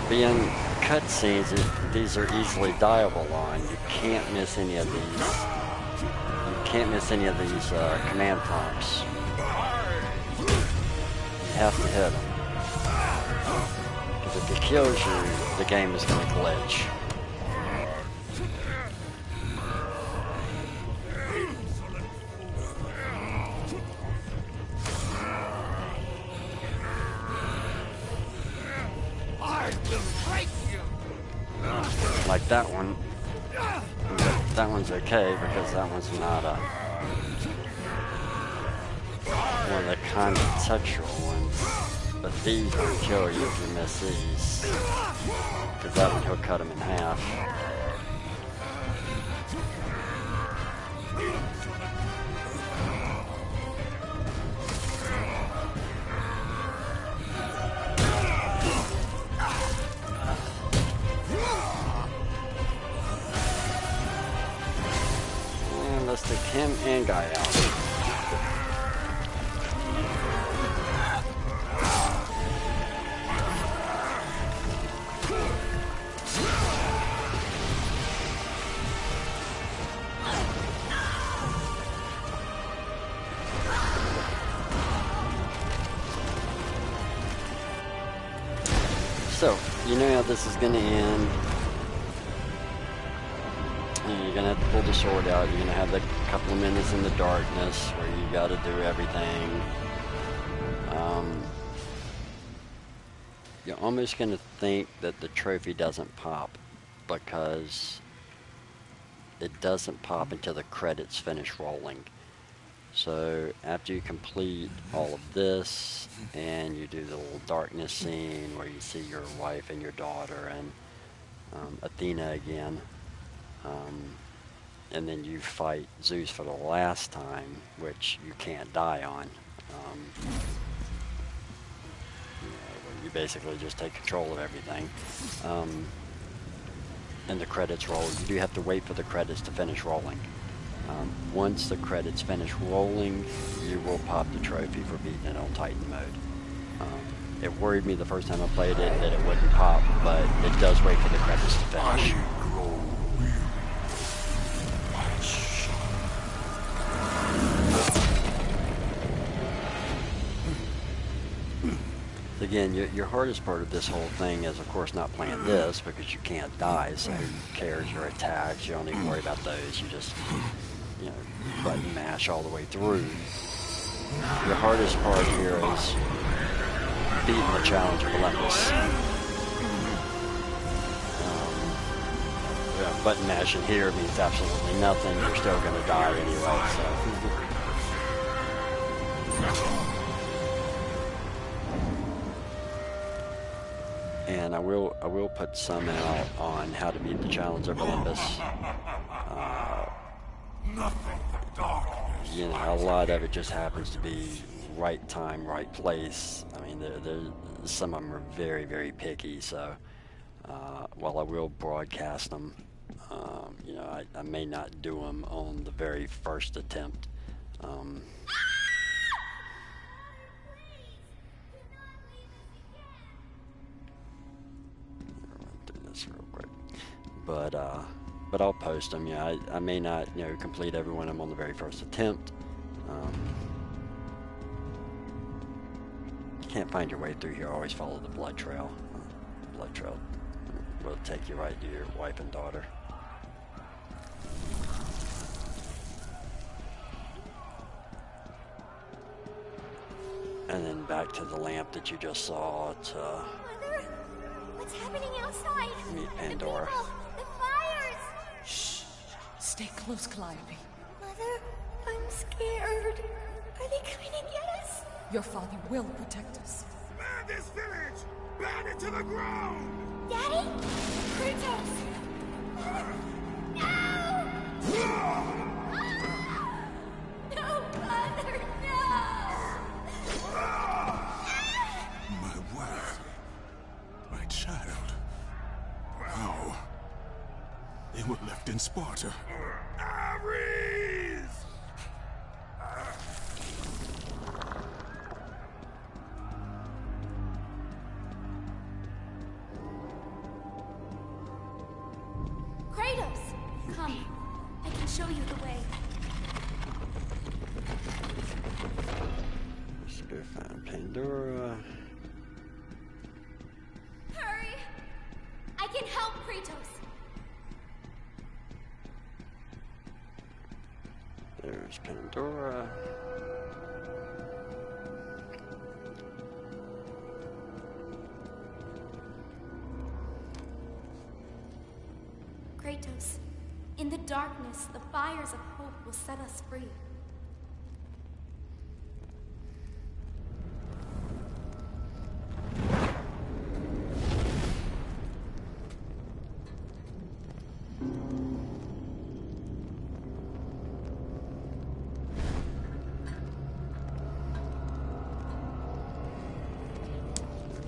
Being cutscenes, these are easily diable on. You can't miss any of these. You can't miss any of these command prompts. You have to hit them. Because if he kills you, the game is going to glitch. Like that one. That one's okay because that one's not one of the contextual ones. But these will kill you if you miss these. Because that one, he'll cut them in half. Let's take him and Guy out. So, you know how this is going to end. You're going to have to pull the sword out. You're going to have a couple of minutes in the darkness where you got to do everything. You're almost going to think that the trophy doesn't pop because it doesn't pop until the credits finish rolling. So after you complete all of this and you do the little darkness scene where you see your wife and your daughter and Athena again, and then you fight Zeus for the last time, which you can't die on. You basically just take control of everything. And the credits roll. You do have to wait for the credits to finish rolling. Once the credits finish rolling, you will pop the trophy for beating it on Titan mode. It worried me the first time I played it that it wouldn't pop, but it does wait for the credits to finish. Again, your hardest part of this whole thing is, of course, not playing this because you can't die, so who cares your attacks? You don't even worry about those. You just, button mash all the way through. Your hardest part here is beating the challenge of Olympus. Button mashing here means absolutely nothing. You're still going to die anyway, so... And I will put some out on how to beat the challenge of Olympus. A lot of it just happens to be right time, right place. I mean, some of them are very, very picky. So while I will broadcast them, You know, I may not do them on the very first attempt. Do this real quick, but I'll post them. Yeah, I may not, you know, complete every one of them on the very first attempt. You can't find your way through here. Always follow the blood trail. Blood trail will take you right to your wife and daughter. And then back to the lamp that you just saw to Mother, what's happening outside? meet Pandora. The people, the fires! Shh. Stay close, Calliope. Mother, I'm scared. Are they coming to get us? Your father will protect us. Burn this village! Burn it to the ground! Daddy? Kratos! No! No, Mother, no! My wife. My child. How? They were left in Sparta. Ares! Kratos! Come. I can show you the way. Let's go find Pandora. Hurry! I can help Kratos. There's Pandora. Kratos, in the darkness, the fires of hope will set us free.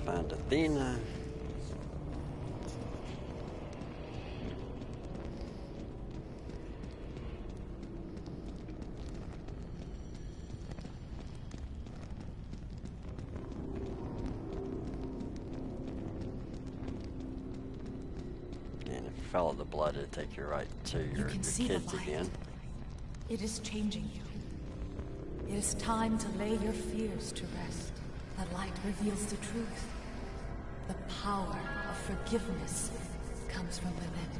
Find Athena. And if you follow the blood, it'll take you right to You your can see the kids light. again. It is changing you. It is time to lay your fears to rest. The light reveals the truth. The power of forgiveness comes from within.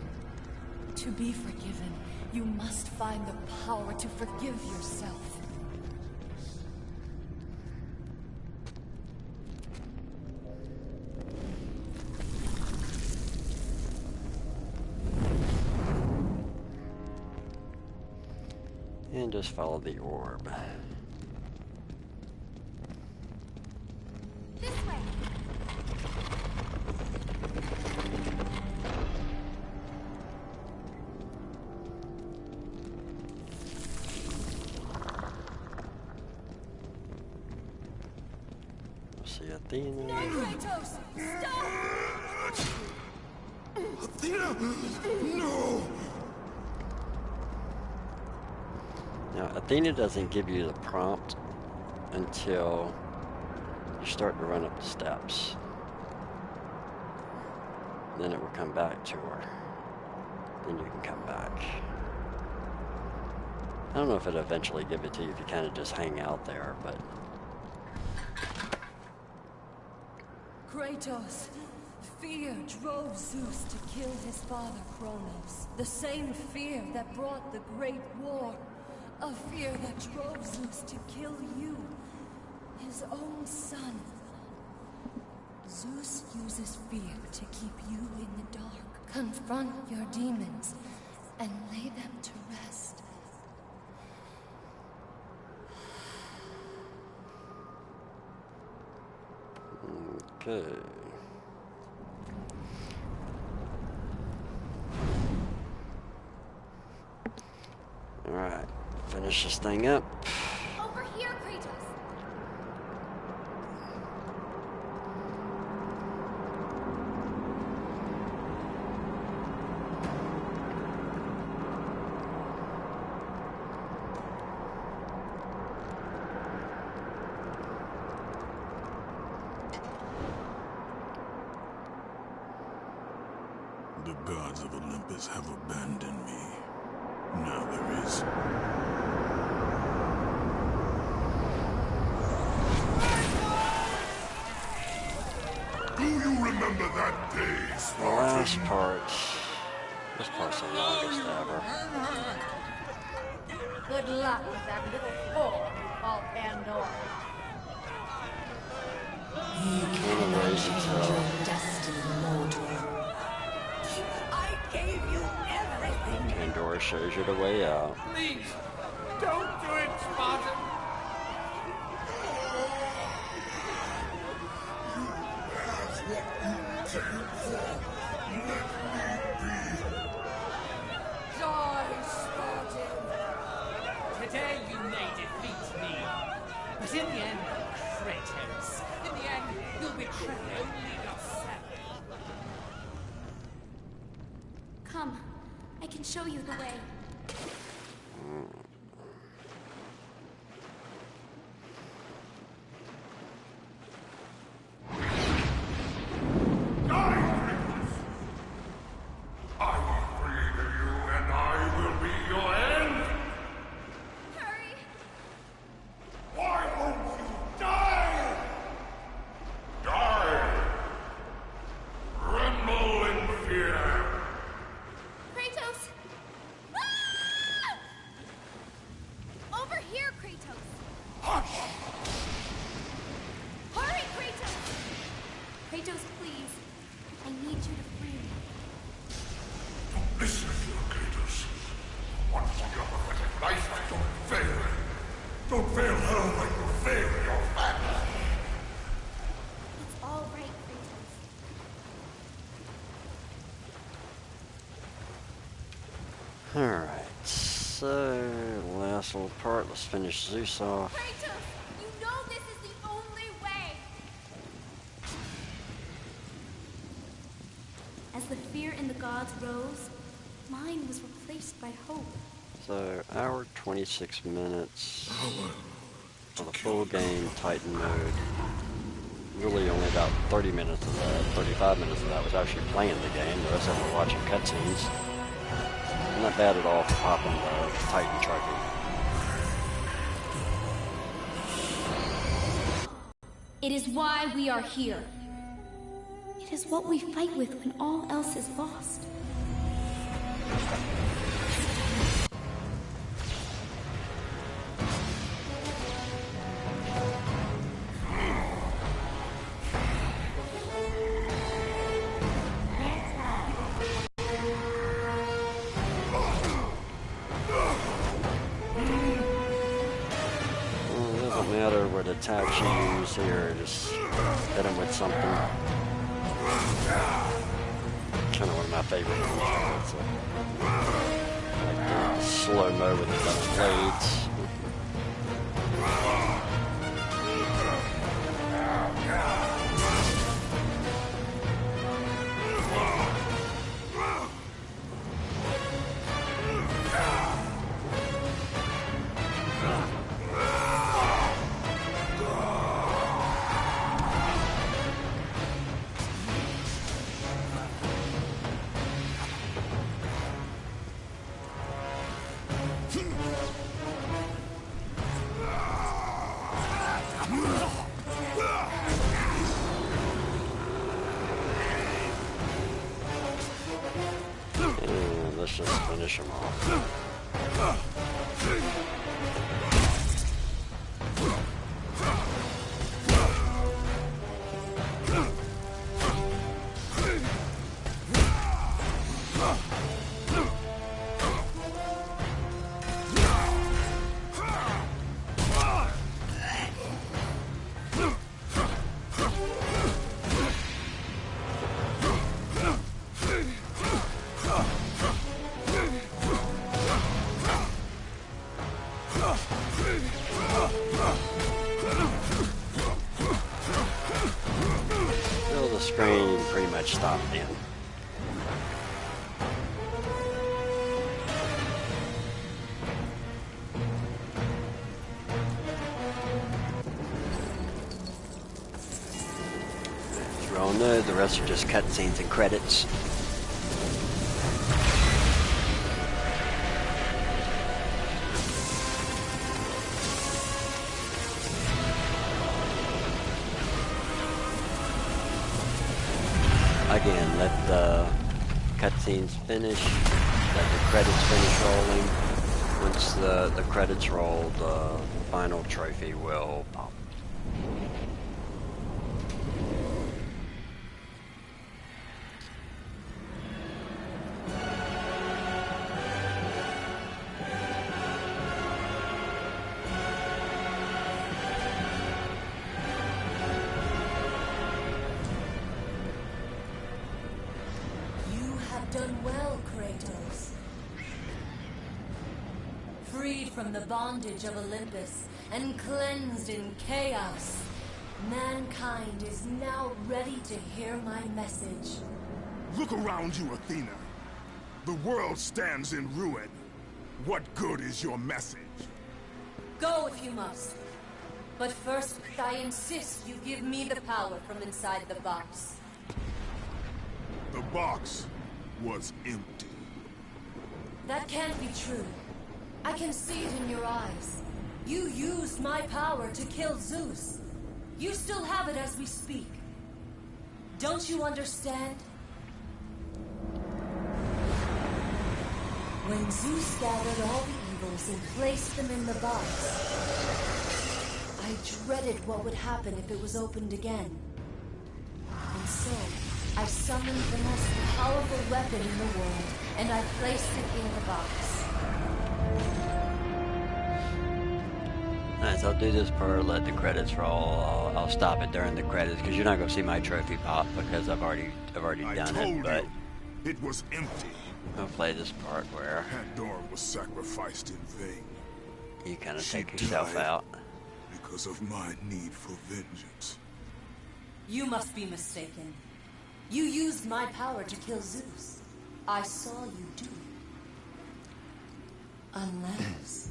To be forgiven, you must find the power to forgive yourself. And just follow the orb. This way! See Athena. Kratos! Stop! Athena! No! Now, Athena doesn't give you the prompt until you start to run up the steps. Then it will come back to her. Then you can come back. I don't know if it'll eventually give it to you if you kind of just hang out there, but... Kratos, fear drove Zeus to kill his father Kronos. The same fear that brought the Great War. A fear that drove Zeus to kill you, his own son. Zeus uses fear to keep you in the dark. Confront your demons and lay them to rest. Okay. Alright, finish this thing up. Over here, Kratos! gods of Olympus have abandoned me. Now there is. Do you remember that day, The Spartan? last part. This part's the longest ever. Good luck with that little whore you call Pandora. Can't erase it, so. Destiny, mortal. I gave you everything. Pandora shows you the way out. Please, don't do it, Spartan. Die, Spartan. Today you may defeat me, but in the end, Kratos, in the end, you'll betray only yourself. Come, I can show you the way. I created you, and I will be your end. Hurry! Why won't you die? Die! Tremble in fear. Kratos! Ah! Over here, Kratos! Hush! Hurry, Kratos! Kratos, please. I need you to free me. Listen to you, Kratos. One for your pathetic life, don't fail. Don't fail her when you fail your family. It's all right, Kratos. Alright, so last little part, let's finish Zeus off. Kratos, you know this is the only way! As the fear in the gods rose, mine was replaced by hope. So, hour 26 minutes for the full game Titan mode. Really only about 30 minutes of that, 35 minutes of that was actually playing the game. The rest of it were watching cutscenes. Not bad at all for popping the Titan trophy. It is why we are here. It is what we fight with when all else is lost. Well, it doesn't matter what attacks you use here, just hit him with something. Kind of one of my favorite ones. Like the slow-mo with the blades. And let's just finish him off. Still, the screen pretty much stopped then. As you all know, the rest are just cutscenes and credits. cutscenes finish, that the credits finish rolling. Once the credits roll, the final trophy will pop. Done well, Kratos. Freed from the bondage of Olympus and cleansed in chaos, mankind is now ready to hear my message. Look around you, Athena. The world stands in ruin. What good is your message? Go if you must. But first, I insist you give me the power from inside the box. The box was empty. That can't be true. I can see it in your eyes. You used my power to kill Zeus. You still have it as we speak. Don't you understand? When Zeus gathered all the evils and placed them in the box, I dreaded what would happen if it was opened again. And so, I summoned the most powerful weapon in the world, and I placed it in the box. Alright, so I'll do this part, let the credits roll. I'll stop it during the credits, because you're not going to see my trophy pop, because I've already done it, but it was empty. I'll play this part where Pandora was sacrificed in vain. You kind of take yourself out. Because of my need for vengeance. You must be mistaken. You used my power to kill Zeus. I saw you do it. Unless...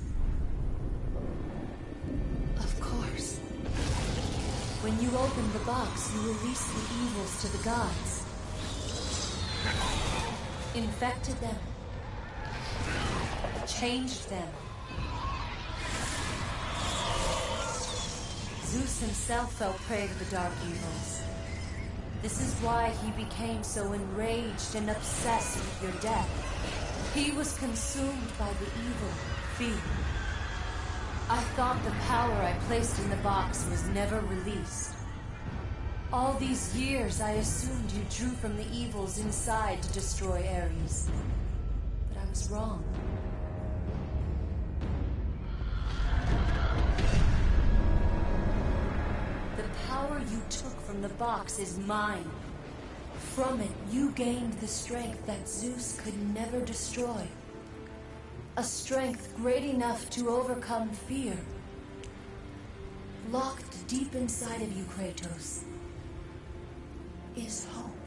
Of course. When you opened the box, you released the evils to the gods. Infected them. Changed them. Zeus himself fell prey to the dark evils. This is why he became so enraged and obsessed with your death. He was consumed by the evil, fear. I thought the power I placed in the box was never released. All these years, I assumed you drew from the evils inside to destroy Ares. But I was wrong. The power you took from the box is mine. From it, you gained the strength that Zeus could never destroy. A strength great enough to overcome fear. Locked deep inside of you, Kratos, is hope.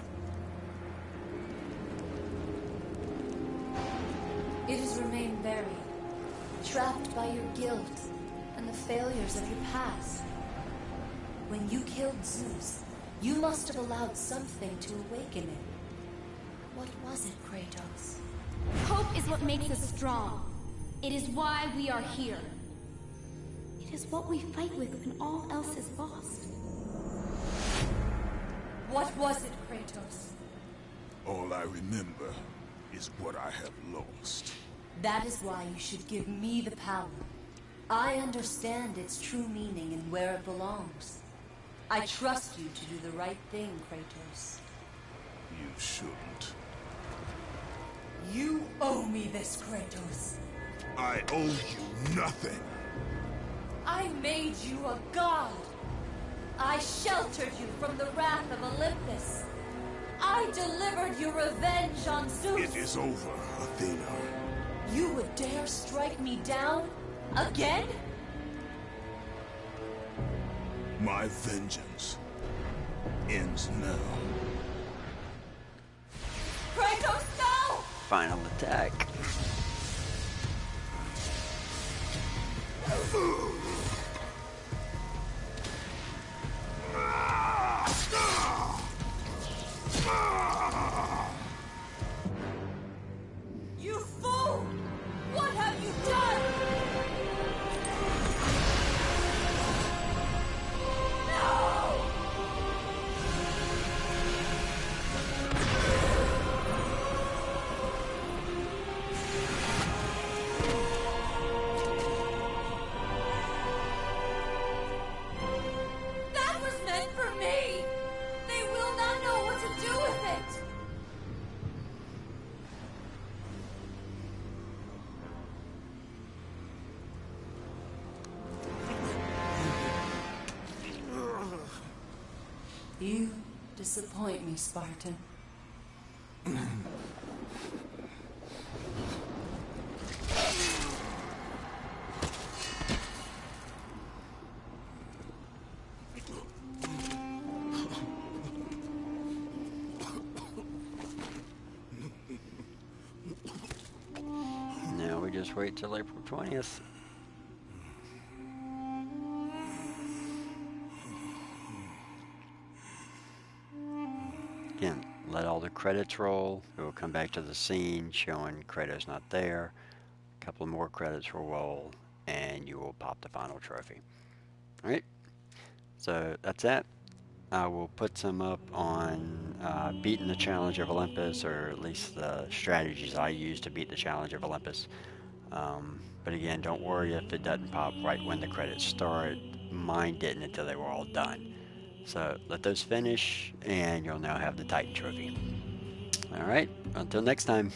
It has remained buried, trapped by your guilt and the failures of your past. When you killed Zeus, you must have allowed something to awaken it. What was it, Kratos? Hope is what makes us strong. It is why we are here. It is what we fight with when all else is lost. What was it, Kratos? All I remember is what I have lost. That is why you should give me the power. I understand its true meaning and where it belongs. I trust you to do the right thing, Kratos. You shouldn't. You owe me this, Kratos. I owe you nothing. I made you a god. I sheltered you from the wrath of Olympus. I delivered your revenge on Zeus. It is over, Athena. You would dare strike me down? Again? My vengeance ends now. Kratos, no! Final attack. You fool! What have you done? No! You disappoint me, Spartan. Now we just wait till April 20th. Again, let all the credits roll. It will come back to the scene showing Kratos not there. A couple more credits will roll, and you will pop the final trophy. Alright, so that's that. I will put some up on beating the Challenge of Olympus, or at least the strategies I use to beat the Challenge of Olympus. But again, don't worry if it doesn't pop right when the credits start. Mine didn't until they were all done. So let those finish, and you'll now have the Titan Trophy. Alright, until next time.